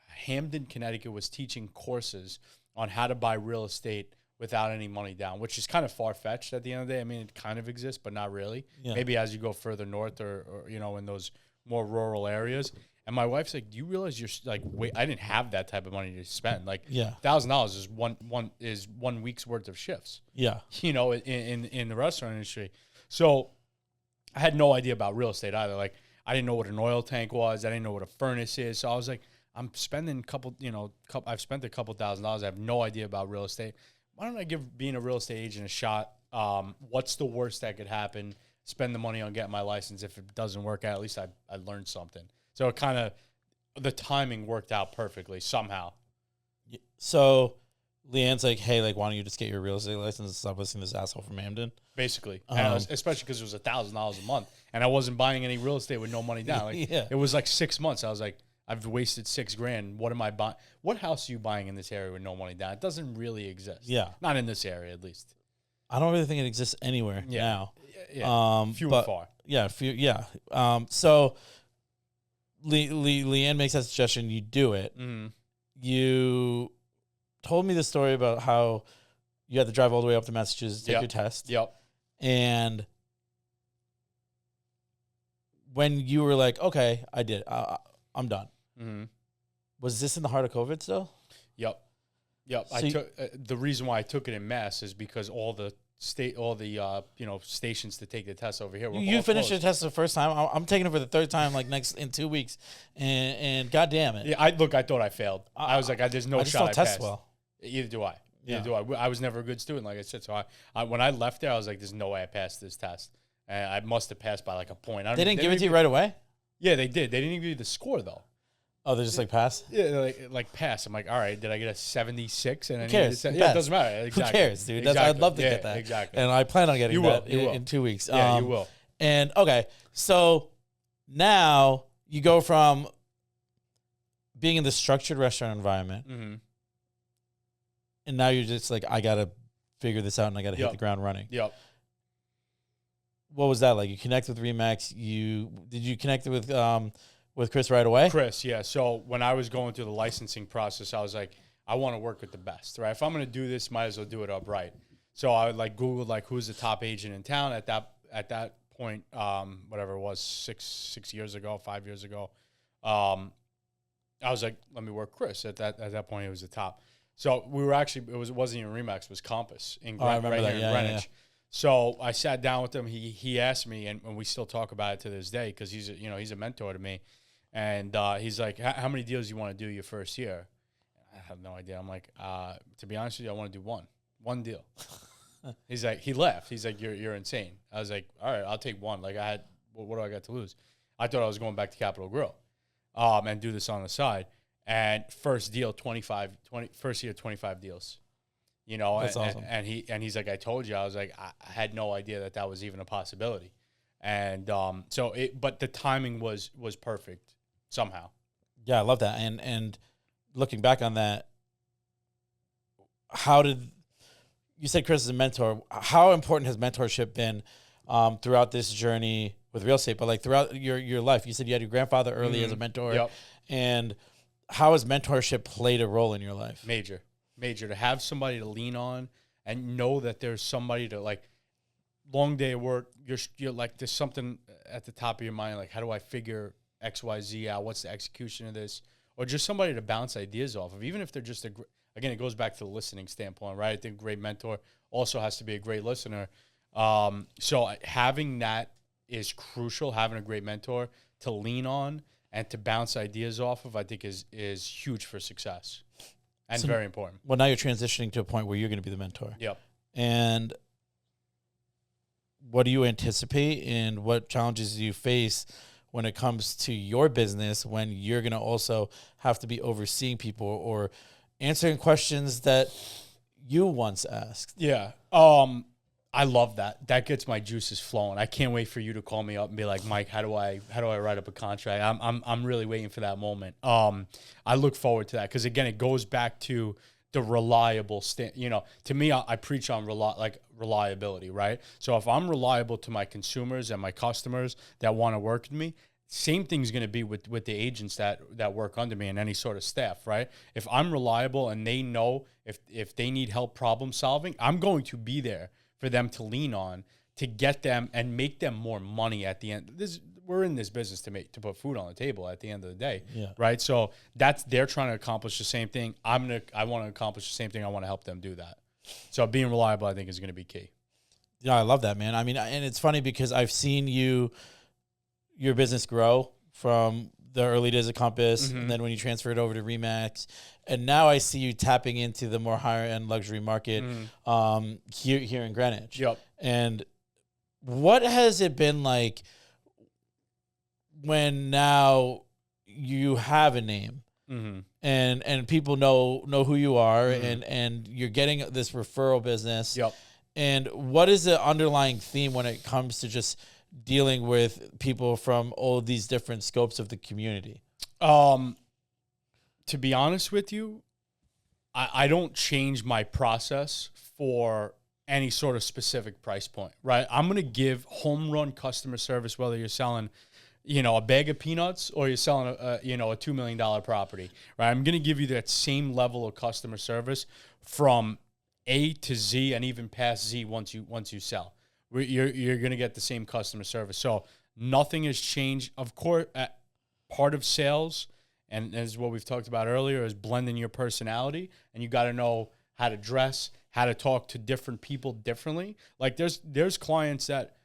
Hamden, Connecticut, was teaching courses on how to buy real estate without any money down, which is kind of far-fetched at the end of the day. I mean, it kind of exists, but not really. Yeah. Maybe as you go further north or in those more rural areas. And my wife's like, do you realize you're like, wait, I didn't have that type of money to spend. Like, $1,000 is one week's worth of shifts. Yeah. In the restaurant industry. So I had no idea about real estate either. Like, I didn't know what an oil tank was. I didn't know what a furnace is. So I was like, I'm spending I've spent a couple $1,000s. I have no idea about real estate. Why don't I give being a real estate agent a shot? What's the worst that could happen? Spend the money on getting my license. If it doesn't work out, at least I learned something. So it kind of, the timing worked out perfectly somehow. So Leanne's like, hey, why don't you just get your real estate license and stop listening to this asshole from Hamden? Basically. Especially because it was $1,000 a month. And I wasn't buying any real estate with no money down. It was 6 months. I was like, I've wasted $6,000. What am I buying? What house are you buying in this area with no money down? It doesn't really exist. Yeah. Not in this area, at least. I don't really think it exists anywhere now. Yeah. Few and far. Yeah. So Leanne makes that suggestion. You do it. Mm-hmm. You told me the story about how you had to drive all the way up to Massachusetts to take your test. Yep. And when you were like, okay, I did. I'm done. Mm-hmm. Was this in the heart of COVID still? Yep. So I took the reason why I took it in Mass is because all the stations to take the test over here. You finished your test the first time. I'm taking it for the third time, in 2 weeks, and God damn it. Yeah, I thought I failed. I was like, there's no shot. I just don't test well. Either do I. I was never a good student, like I said. So I when I left there, I was like, there's no way I passed this test. And I must have passed by a point. They didn't give it to you right away? Yeah, they did. They didn't give you the score though. Oh, they're just like pass? Yeah, like pass. I'm like, all right, did I get a 76? And Who cares? Yeah, it doesn't matter. Exactly. Who cares, dude? Exactly. I'd love to Yeah, get that. exactly. And I plan on getting that in 2 weeks. Yeah, you will. And okay, so now you go from being in the structured restaurant environment, and now you're just like, I gotta figure this out, and I gotta hit the ground running. Yep. What was that like? You connected with Remax. Did you connect with Chris right away? Chris, yeah. So when I was going through the licensing process, I was like, I want to work with the best, right? If I'm gonna do this, might as well do it up right. So I like Googled like who's the top agent in town at that point, whatever it was, 6 years ago, 5 years ago. I was like, let me work Chris. At that point, he was the top. So we were actually, it wasn't even Remax, it was Compass in Greenwich. Yeah. So I sat down with him. He asked me, and we still talk about it to this day because he's a mentor to me. And he's like, how many deals do you want to do your first year? I have no idea. I'm like, to be honest with you, I want to do one deal. He's like, he laughed. He's like, you're insane. I was like, all right, I'll take one. Like what do I got to lose? I thought I was going back to Capitol Grill, and do this on the side. And first year, 25 deals. You know, that's awesome. And he's like, I told you. I was like, I had no idea that was even a possibility. And but the timing was perfect somehow. Yeah, I love that. And looking back on that, how did you said Chris is a mentor? How important has mentorship been throughout this journey with real estate? But like throughout your life, you said you had your grandfather early as a mentor. Yep. And how has mentorship played a role in your life? Major to have somebody to lean on and know that there's somebody to like. Long day of work, you're like, there's something at the top of your mind, like, how do I figure XYZ out? What's the execution of this? Or just somebody to bounce ideas off of, even if they're just again, it goes back to the listening standpoint, right? I think a great mentor also has to be a great listener. So having that is crucial. Having a great mentor to lean on and to bounce ideas off of, I think is huge for success and very important. Well, now you're transitioning to a point where you're going to be the mentor. Yep. And what do you anticipate and what challenges do you face when it comes to your business when you're going to also have to be overseeing people or answering questions that you once asked? Yeah. I love that. That gets my juices flowing. I can't wait for you to call me up and be like, Mike, how do I write up a contract? I'm really waiting for that moment. I look forward to that because again, it goes back to the reliable to me, I preach on reliability, right? So if I'm reliable to my consumers and my customers that want to work with me, same thing's going to be with the agents that work under me and any sort of staff, right? If I'm reliable and they know if they need help problem solving, I'm going to be there for them to lean on to get them and make them more money at the end. We're in this business to put food on the table at the end of the day, right? So they're trying to accomplish the same thing. I want to accomplish the same thing. I want to help them do that. So being reliable, I think, is going to be key. Yeah, I love that, man. I mean, and it's funny because I've seen your business grow from the early days of Compass, and then when you transferred over to Remax, and now I see you tapping into the more higher end luxury market here in Greenwich. Yep. And what has it been like when now you have a name and people know who you are and you're getting this referral business? Yep. And what is the underlying theme when it comes to just dealing with people from all these different scopes of the community? To be honest with you, I don't change my process for any sort of specific price point, right? I'm going to give home run customer service, whether you're selling, a bag of peanuts or you're selling a $2 million property, right? I'm going to give you that same level of customer service from A to Z and even past Z once you sell. You're going to get the same customer service. So nothing has changed. Of course, part of sales, and as what we've talked about earlier, is blending your personality, and you got to know how to dress, how to talk to different people differently. Like there's clients that,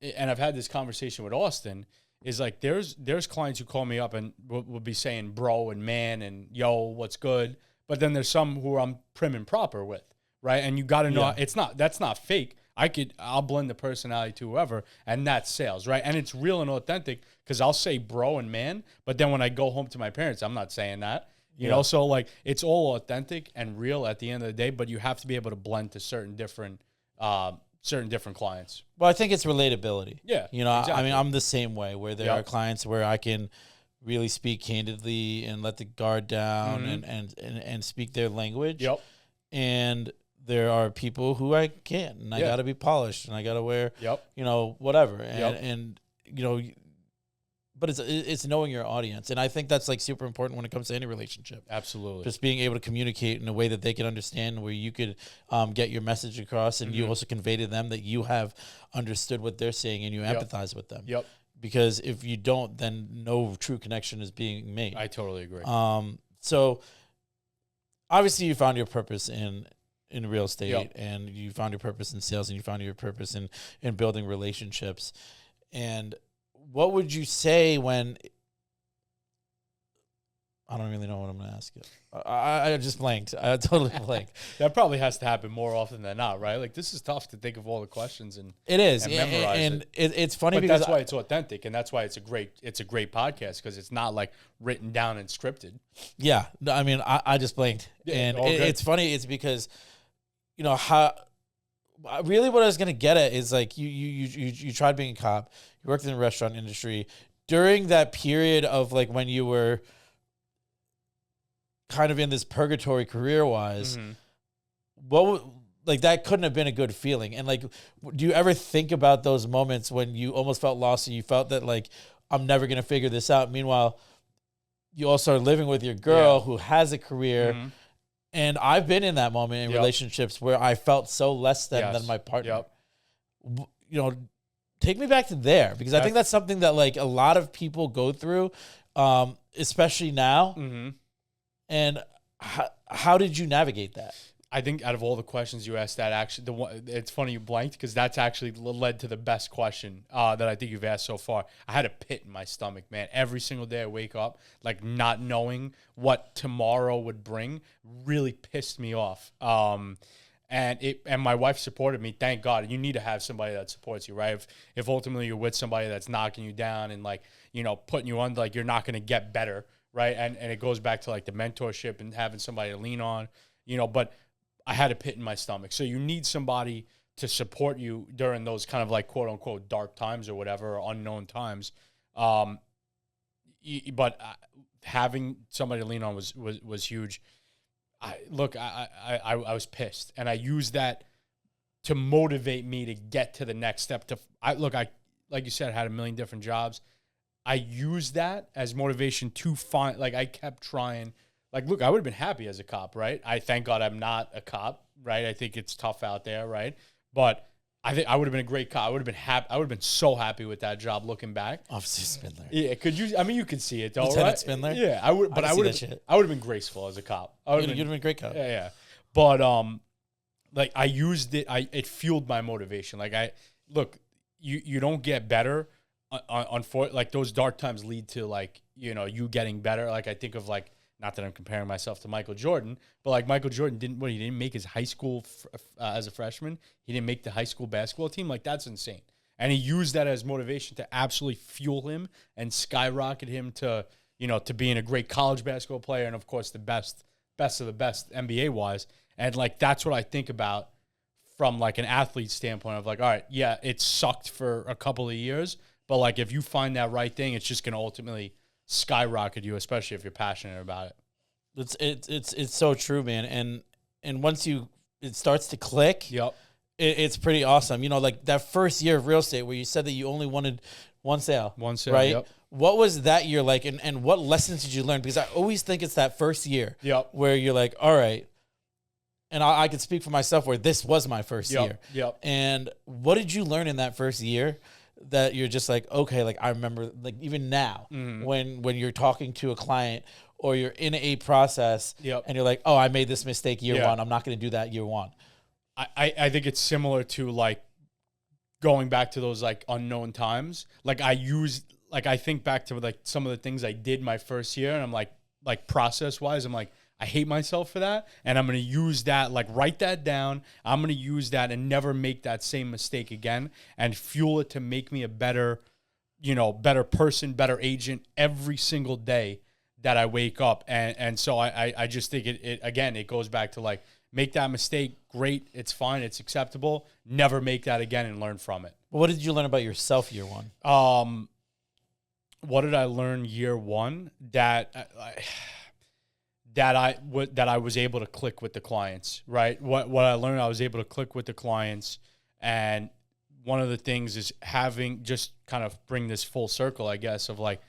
and I've had this conversation with Austin, is like there's clients who call me up and will be saying bro and man and yo, what's good? But then there's some who I'm prim and proper with, right? And you got to know that's not fake. I'll blend the personality to whoever, and that's sales, right? And it's real and authentic because I'll say bro and man, but then when I go home to my parents, I'm not saying that. You know, so like it's all authentic and real at the end of the day, but you have to be able to blend to certain different clients. Well, I think it's relatability. Yeah, you know, exactly. I mean, I'm the same way where there are clients where I can really speak candidly and let the guard down and speak their language. Yep. And there are people who I can't, and I got to be polished, and I got to wear, you know, whatever. And you know, but it's knowing your audience. And I think that's like super important when it comes to any relationship. Absolutely. Just being able to communicate in a way that they can understand, where you could get your message across, and you also convey to them that you have understood what they're saying and you empathize with them. Yep. Because if you don't, then no true connection is being made. I totally agree. So obviously you found your purpose in real estate, and you found your purpose in sales, and you found your purpose in building relationships. And what would you say when, I don't really know what I'm going to ask you. I just blanked. I totally blanked. That probably has to happen more often than not, right? Like, this is tough to think of all the questions and it is, and memorize and it's funny, but because that's why it's authentic, and that's why it's a great podcast, because it's not like written down and scripted. Yeah, I mean, I just blanked, and it's funny. It's because, you know, how really what I was going to get at is like you tried being a cop, you worked in the restaurant industry during that period of like when you were kind of in this purgatory career-wise. Like that couldn't have been a good feeling. And like, do you ever think about those moments when you almost felt lost and you felt that like, I'm never going to figure this out? Meanwhile, you also are living with your girl who has a career. And I've been in that moment in relationships where I felt so less than my partner. You know, take me back to there, because I think that's something that like a lot of people go through, especially now. And how did you navigate that? I think out of all the questions you asked, that actually, it's funny you blanked, because that's actually led to the best question that I think you've asked so far. I had a pit in my stomach, man. Every single day I wake up, like not knowing what tomorrow would bring really pissed me off. And my wife supported me, thank God. You need to have somebody that supports you, right? If ultimately you're with somebody that's knocking you down and like, you know, putting you on, like you're not going to get better, right? And it goes back to like the mentorship and having somebody to lean on, you know, but I had a pit in my stomach. So you need somebody to support you during those kind of like quote unquote dark times or whatever, or unknown times. But having somebody to lean on was huge. I was pissed, and I used that to motivate me to get to the next step. Like you said, I had a million different jobs. I used that as motivation to find, like I kept trying. Like, look, I would have been happy as a cop, right? I thank God I'm not a cop, right? I think it's tough out there, right? But I think I would have been a great cop. I would have been happy. I would have been so happy with that job looking back. Officer Spindler. Yeah, could you? I mean, you could see it, though, Lieutenant right? Spindler. Yeah, I would. But I would have been graceful as a cop. You'd have been a great cop. Yeah. But like I used it. It fueled my motivation. Like you don't get better on like those dark times lead to like, you know, you getting better. Like I think of like, not that I'm comparing myself to Michael Jordan, but like Michael Jordan he didn't make his high school as a freshman. He didn't make the high school basketball team. Like that's insane. And he used that as motivation to absolutely fuel him and skyrocket him to, you know, to being a great college basketball player. And of course the best of the best NBA wise. And like, that's what I think about from like an athlete standpoint of like, all right, yeah, it sucked for a couple of years, but like, if you find that right thing, it's just going to ultimately skyrocket you, especially if you're passionate about it. It's so true, man. And once it starts to click, it's pretty awesome. You know, like that first year of real estate where you said that you only wanted one sale, right? Yep. What was that year like, and what lessons did you learn? Because I always think it's that first year where you're like, all right, and I can speak for myself where this was my first year. And what did you learn in that first year that you're just like, okay, like I remember, like even now when you're talking to a client or you're in a process and you're like, oh, I made this mistake year one. I'm not going to do that year one. I think it's similar to like going back to those like unknown times. Like I think back to like some of the things I did my first year, and I'm like process wise, I'm like, I hate myself for that. And I'm going to use that, like write that down. I'm going to use that and never make that same mistake again and fuel it to make me a better, better person, better agent every single day that I wake up. And so I just think it goes back to like, make that mistake. Great. It's fine. It's acceptable. Never make that again and learn from it. What did you learn about yourself year one? What did I learn year one? That I was able to click with the clients, right? What I learned, I was able to click with the clients. And one of the things is having, just kind of bring this full circle, I guess, of like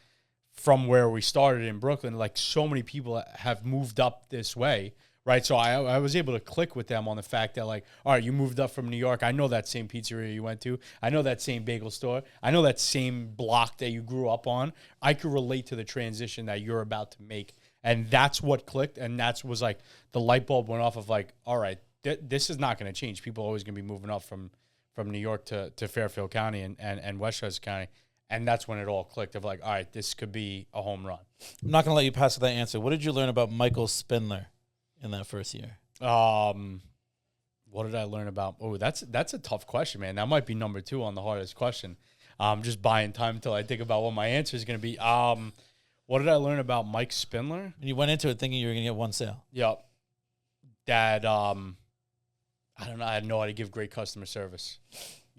from where we started in Brooklyn, like so many people have moved up this way, right? So I was able to click with them on the fact that like, all right, you moved up from New York. I know that same pizzeria you went to. I know that same bagel store. I know that same block that you grew up on. I could relate to the transition that you're about to make. And that's what clicked. And that was like the light bulb went off of like, all right, this is not going to change. People are always going to be moving up from New York to Fairfield County and Westchester County. And that's when it all clicked of like, all right, this could be a home run. I'm not going to let you pass with that answer. What did you learn about Michael Spindler in that first year? What did I learn about? Oh, that's a tough question, man. That might be number 2 on the hardest question. Just buying time until I think about what my answer is going to be. What did I learn about Mike Spindler? And you went into it thinking you were going to get one sale. Yep. That, I don't know. I had no idea to give great customer service.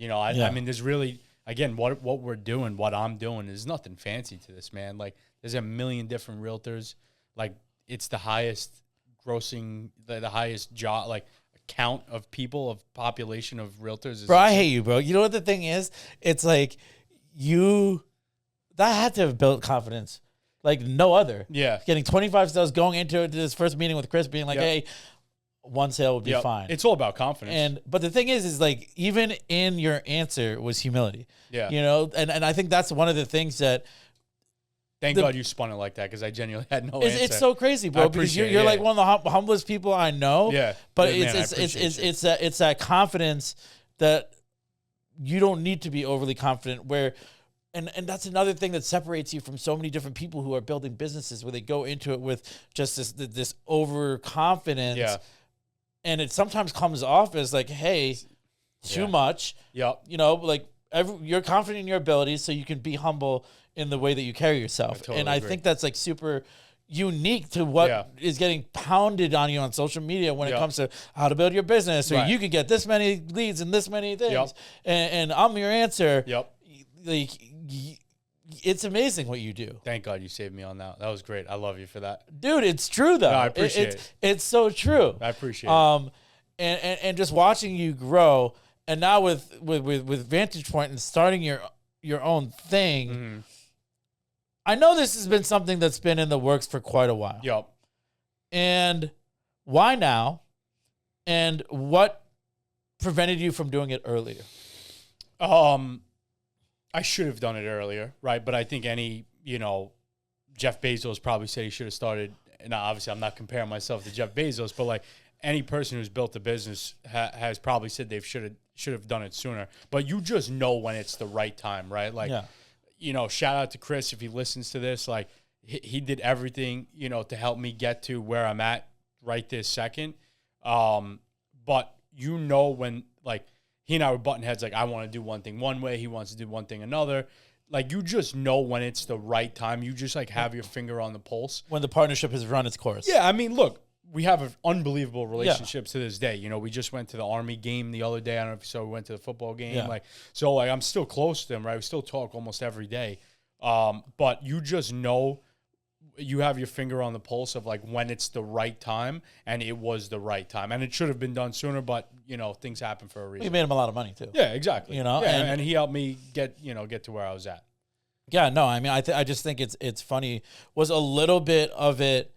I mean, there's really, again, what we're doing, what I'm doing is nothing fancy to this, man. Like, there's a million different realtors. Like, it's the highest grossing, the highest job, like, count of people, of population of realtors. Bro, I hate you, bro. You know what the thing is? It's like that had to have built confidence like no other. Yeah. Getting 25 sales, going into this first meeting with Chris, being like, hey, one sale would be fine. It's all about confidence. But the thing is like, even in your answer was humility. Yeah. And I think that's one of the things that, Thank God you spun it like that, because I genuinely had no answer. It's so crazy, bro, because you're like one of the humblest people I know. Yeah. But it's that confidence that you don't need to be overly confident where, and that's another thing that separates you from so many different people who are building businesses where they go into it with just this overconfidence. Yeah. And it sometimes comes off as like, hey, too much. Yep. Like you're confident in your abilities, so you can be humble in the way that you carry yourself. I think that's like super unique to what is getting pounded on you on social media when it comes to how to build your business, or you could get this many leads and this many things. And I'm your answer. Like, it's amazing what you do. Thank God you saved me on that. That was great. I love you for that. Dude, it's true though. No, I appreciate it. It's so true. I appreciate it. And just watching you grow, and now with VantagePoint and starting your own thing. Mm-hmm. I know this has been something that's been in the works for quite a while. Yep. And why now? And what prevented you from doing it earlier? I should have done it earlier, right? But I think Jeff Bezos probably said he should have started. Now, obviously, I'm not comparing myself to Jeff Bezos, but like any person who's built a business has probably said they should have done it sooner. But you just know when it's the right time, right? Like, shout out to Chris if he listens to this. Like, he did everything, to help me get to where I'm at right this second. But when, like, he and I were button heads, like, I want to do one thing one way, he wants to do one thing another. Like, you just know when it's the right time. You just, like, have your finger on the pulse. When the partnership has run its course. Yeah, I mean, look, we have an unbelievable relationship to this day. We just went to the Army game the other day. I don't know if you saw, we went to the football game. Yeah. So I'm still close to him, right? We still talk almost every day. But you just know, you have your finger on the pulse of like when it's the right time, and it was the right time. And it should have been done sooner, but things happen for a reason. You made him a lot of money too. Yeah, exactly. And he helped me get to where I was at. Yeah, no, I mean, I just think it's funny. Was a little bit of it,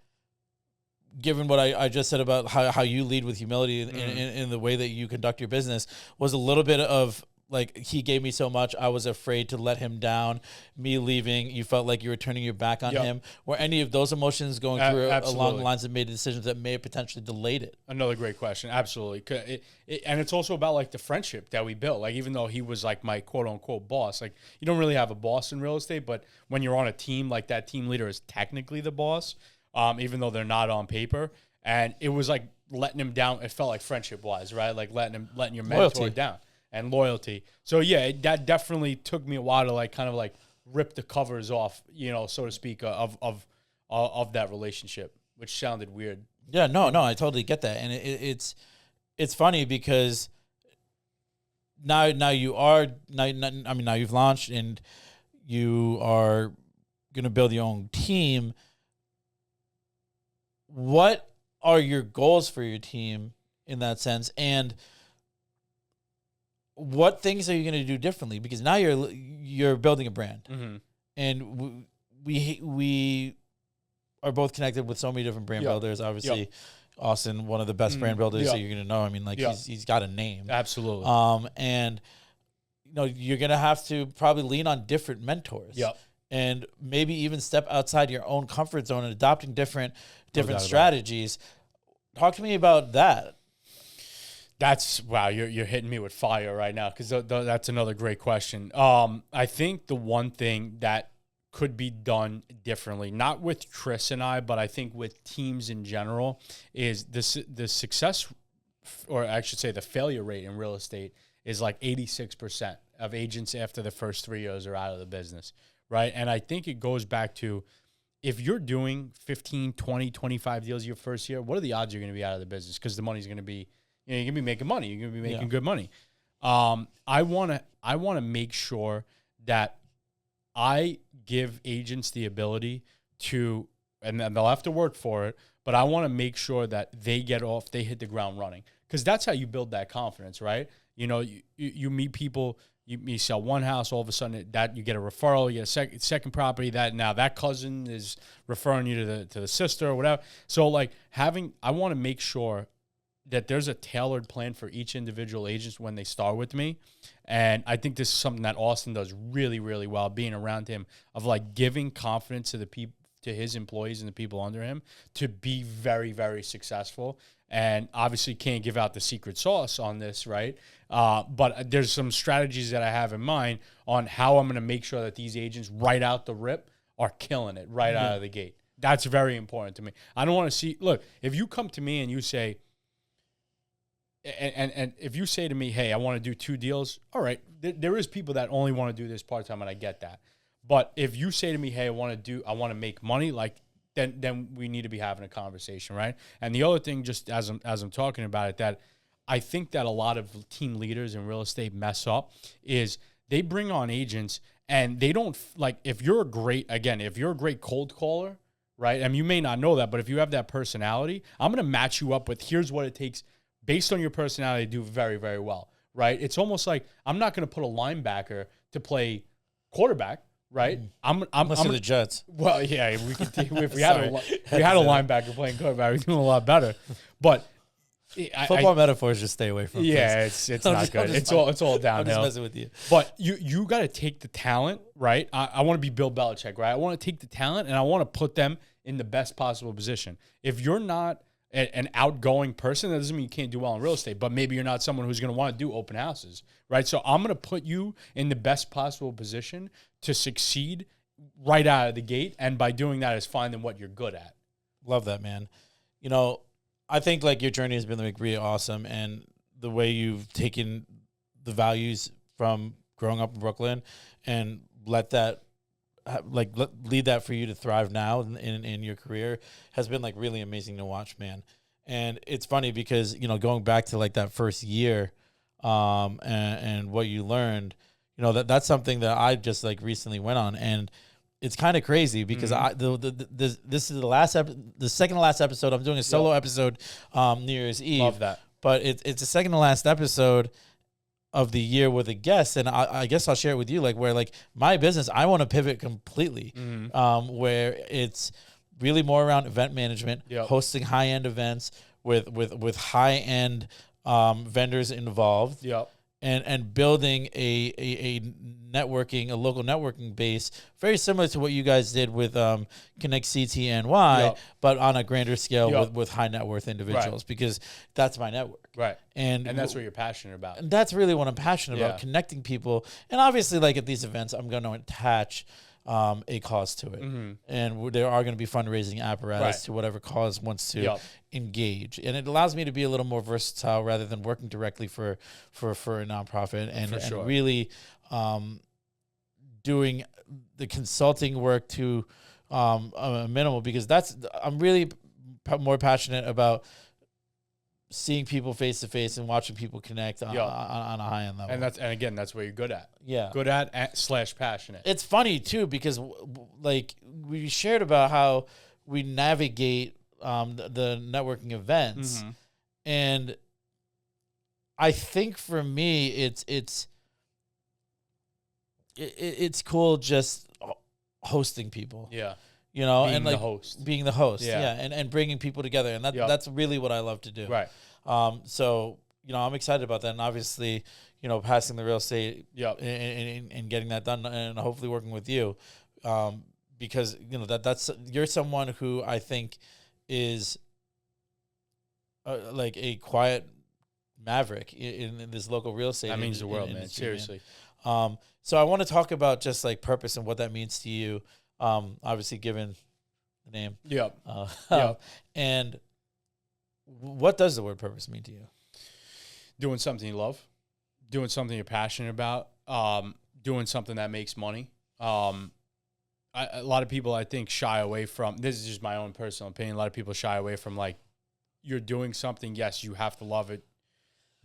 given what I just said about how you lead with humility in the way that you conduct your business, was a little bit of like, he gave me so much, I was afraid to let him down. Me leaving, you felt like you were turning your back on him. Were any of those emotions going through along the lines that made decisions that may have potentially delayed it? Another great question. Absolutely. And it's also about like the friendship that we built. Like, even though he was like my quote unquote boss, like, you don't really have a boss in real estate, but when you're on a team, like, that team leader is technically the boss. even though they're not on paper. And it was like letting him down. It felt like friendship wise, right? Like letting your mentor down and loyalty. So yeah, that definitely took me a while to like kind of like rip the covers off, so to speak, of that relationship, which sounded weird. Yeah, no, I totally get that. And it's funny because now you've launched and you are going to build your own team. What are your goals for your team in that sense? And what things are you going to do differently? Because now you're building a brand, and we are both connected with so many different brand builders. Obviously, Austin, one of the best brand builders that you're going to know. I mean, like he's got a name. Absolutely. And you're going to have to probably lean on different mentors. Yep. And maybe even step outside your own comfort zone and adopting different strategies. Talk to me about that. That's wow. You're hitting me with fire right now because that's another great question. I think the one thing that could be done differently, not with Tris and I, but I think with teams in general, is the success, or I should say the failure rate in real estate is like 86% of agents after the first 3 years are out of the business, right? And I think it goes back to, if you're doing 15, 20, 25 deals your first year, what are the odds you're going to be out of the business? Because the money's going to be, you're going to be making money. You're going to be making good money. I want to make sure that I give agents the ability to, and then they'll have to work for it, but I want to make sure that they they hit the ground running. Because that's how you build that confidence, right? You meet people, you sell one house, all of a sudden that you get a referral, you get a second property, that now that cousin is referring you to the sister or whatever. So like I want to make sure that there's a tailored plan for each individual agent when they start with me. And I think this is something that Austin does really, really well, being around him, of like giving confidence to the people, to his employees and the people under him, to be very, very successful. And obviously can't give out the secret sauce on this, right? But there's some strategies that I have in mind on how I'm going to make sure that these agents right out the rip are killing it right out of the gate. That's very important to me. I don't want to see, look, if you come to me and you say, and if you say to me, hey, I want to do 2 deals, all right, there is people that only want to do this part-time, and I get that. But if you say to me, hey, I want to make money, like, then we need to be having a conversation, right? And the other thing, just as I'm talking about it, that I think that a lot of team leaders in real estate mess up is they bring on agents and they don't, like, if you're a great cold caller, right? And you may not know that, but if you have that personality, I'm going to match you up with, here's what it takes based on your personality to do very, very well, right? It's almost like I'm not going to put a linebacker to play quarterback, right? I'm the Jets. Well, yeah, we could if we had a linebacker playing quarterback, we're doing a lot better. But football metaphors, just stay away from. Yeah, it's not good. It's all downhill. I'm just messing with you. But you got to take the talent, right? I want to be Bill Belichick, right? I want to take the talent and I want to put them in the best possible position. If you're not an outgoing person, that doesn't mean you can't do well in real estate, but maybe you're not someone who's going to want to do open houses, right? So I'm going to put you in the best possible position to succeed right out of the gate, and by doing that is finding what you're good at. Love that, man. I think like your journey has been like really awesome, and the way you've taken the values from growing up in Brooklyn and lead that for you to thrive now in your career has been like really amazing to watch, man. And it's funny because, going back to like that first year, and what you learned, that's something that I just like recently went on, and it's kind of crazy because this is the second to last episode. I'm doing a solo episode, New Year's Eve. Love that. But it's the second to last episode of the year with a guest, and I guess I'll share it with you, like where like my business, I want to pivot completely, where it's really more around event management, hosting high-end events with high-end vendors involved, and building a local networking base, very similar to what you guys did with Connect CTNY, but on a grander scale with high net worth individuals, because that's my network. Right. And that's what you're passionate about. And that's really what I'm passionate about, connecting people. And obviously, like at these events, I'm going to attach a cause to it. And there are going to be fundraising apparatus to whatever cause wants to engage. And it allows me to be a little more versatile rather than working directly for a nonprofit and really doing the consulting work to a minimal, because I'm really more passionate about seeing people face to face and watching people connect on a high end level. And again, that's what you're good at. Yeah. Good at / passionate. It's funny too, because like we shared about how we navigate the networking events. And I think for me, it's cool just hosting people. Yeah. You know, being and like being the host, and bringing people together, and that's really what I love to do. Right. So I'm excited about that, and obviously, passing the real estate, and getting that done, and hopefully working with you, because that's you're someone who I think is like a quiet maverick in this local real estate. That means the world, man. Seriously. So I want to talk about just like purpose and what that means to you. Obviously given the name. And what does the word purpose mean to you? Doing something you love, doing something you're passionate about, doing something that makes money. A lot of people, I think, shy away from, this is just my own personal opinion, a lot of people shy away from, like, you're doing something, yes, you have to love it,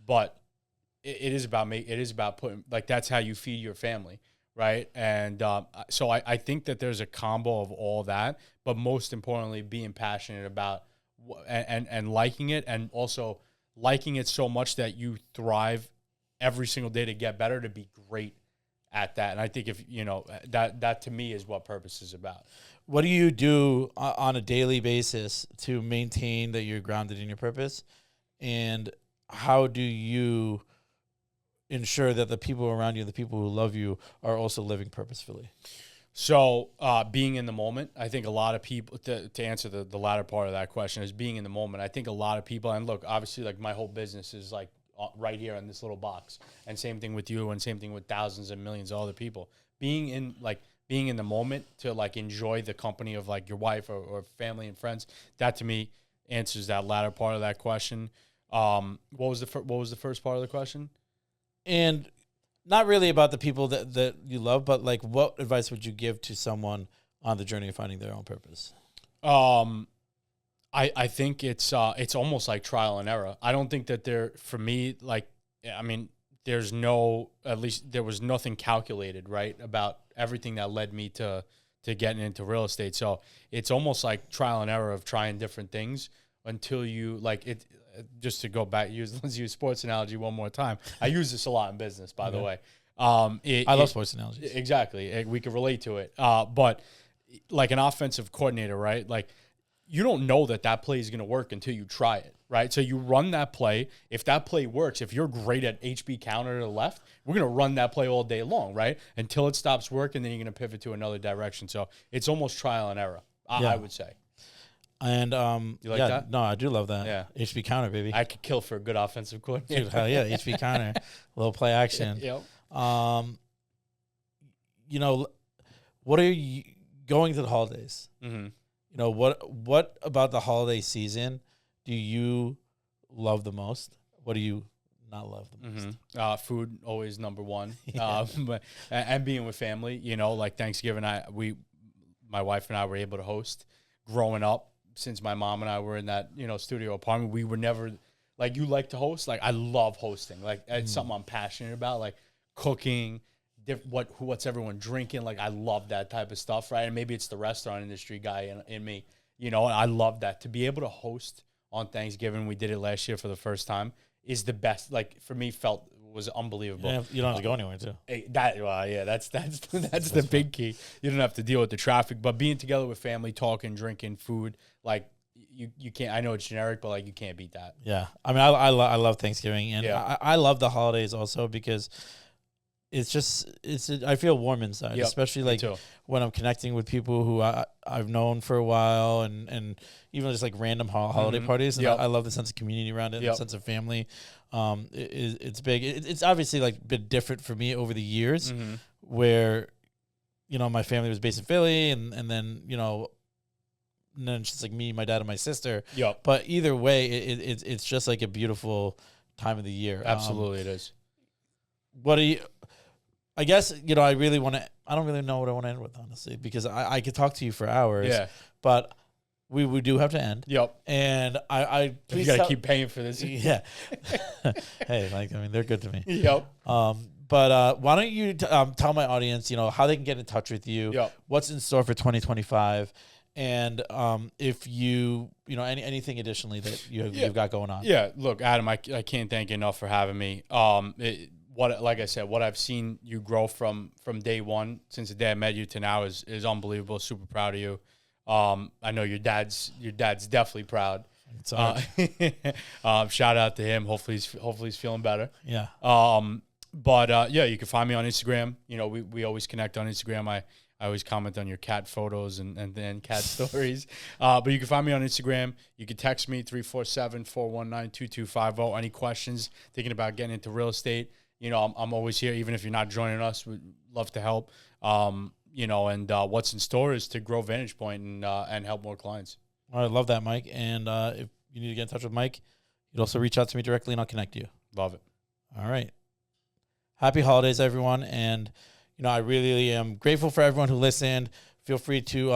but it is about putting, like, that's how you feed your family. Right. And so I think that there's a combo of all that, but most importantly, being passionate about and liking it, and also liking it so much that you thrive every single day to get better, to be great at that. And I think if, that to me is what purpose is about. What do you do on a daily basis to maintain that you're grounded in your purpose? And how do you ensure that the people around you, the people who love you, are also living purposefully? So being in the moment, I think a lot of people, to answer the latter part of that question, is being in the moment. I think a lot of people, and look, obviously, like, my whole business is like right here in this little box, and same thing with you, and same thing with thousands and millions of other people. Being in the moment to, like, enjoy the company of, like, your wife or family and friends, that to me answers that latter part of that question. What was the first part of the question? And not really about the people that you love, but like, what advice would you give to someone on the journey of finding their own purpose? I think it's almost like trial and error. I don't think that for me, like, I mean, there was nothing calculated, right, about everything that led me to getting into real estate. So it's almost like trial and error of trying different things until you, like, it. Just to go back, let's use sports analogy one more time. I use this a lot in business, by the way. I love sports analogies. Exactly. We can relate to it. But like an offensive coordinator, right? Like, you don't know that play is going to work until you try it, right? So you run that play. If that play works, if you're great at HB counter to the left, we're going to run that play all day long, right? Until it stops working, then you're going to pivot to another direction. So it's almost trial and error, I would say. And you like that? No, I do love that. Yeah, HB counter, baby. I could kill for a good offensive coordinator. Dude, hell yeah, HB counter, little play action. Yep. What are you going to the holidays? Mm-hmm. What about the holiday season do you love the most? What do you not love the most? Mm-hmm. Food, always number one. Yeah. And being with family. Like Thanksgiving, my wife and I were able to host. Growing up, since my mom and I were in that, studio apartment, we were never, like, you like to host? Like, I love hosting. Like, it's something I'm passionate about, like cooking, what's everyone drinking. Like, I love that type of stuff, right? And maybe it's the restaurant industry guy in me, and I love that. To be able to host on Thanksgiving, we did it last year for the first time, is the best. Like, for me, was unbelievable. You don't have to go anywhere too. That's the big key. You don't have to deal with the traffic, but being together with family, talking, drinking, food, like, you can't. I know it's generic, but, like, you can't beat that. Yeah, I mean, I love Thanksgiving, and I love the holidays also because I feel warm inside, especially like when I'm connecting with people who I've known for a while, and even just like random holiday parties. And I love the sense of community around it, the sense of family. It's big. It's obviously like been different for me over the years, where my family was based in Philly, and then and then it's just like me, my dad, and my sister. Yep. But either way, it's just like a beautiful time of the year. Absolutely, it is. What do you? I guess I really want to. I don't really know what I want to end with, honestly, because I could talk to you for hours. Yeah. But we do have to end. Yep. And I you gotta keep paying for this. Yeah. Hey, they're good to me. Yep. But why don't you tell my audience, how they can get in touch with you, Yep. what's in store for 2025, and if anything additionally that you've got going on. Yeah. Look, Adam, I can't thank you enough for having me. Like I said, what I've seen you grow from day one, since the day I met you to now, is unbelievable. Super proud of you. I know your dad's definitely proud. Shout out to him. Hopefully he's feeling better. Yeah. But you can find me on Instagram. We always connect on Instagram. I always comment on your cat photos and then cat stories. But you can find me on Instagram. You can text me 347-419-2250. Any questions, thinking about getting into real estate. I'm always here, even if you're not joining us. We'd love to help. And what's in store is to grow VantagePoint and help more clients. All right, love that, Mike. And if you need to get in touch with Mike, you'd also reach out to me directly, and I'll connect you. Love it. All right. Happy holidays, everyone. And, I really am grateful for everyone who listened. Feel free to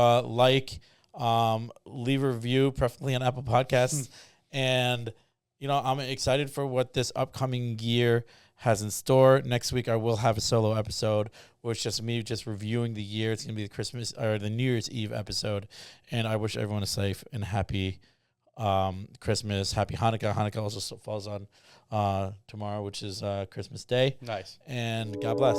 leave a review, preferably on Apple Podcasts. And, I'm excited for what this upcoming year has in store. Next week, I will have a solo episode where it's just me reviewing the year. It's going to be the Christmas or the New Year's Eve episode. And I wish everyone a safe and happy Christmas, happy Hanukkah. Hanukkah also falls on tomorrow, which is Christmas Day. Nice. And God bless.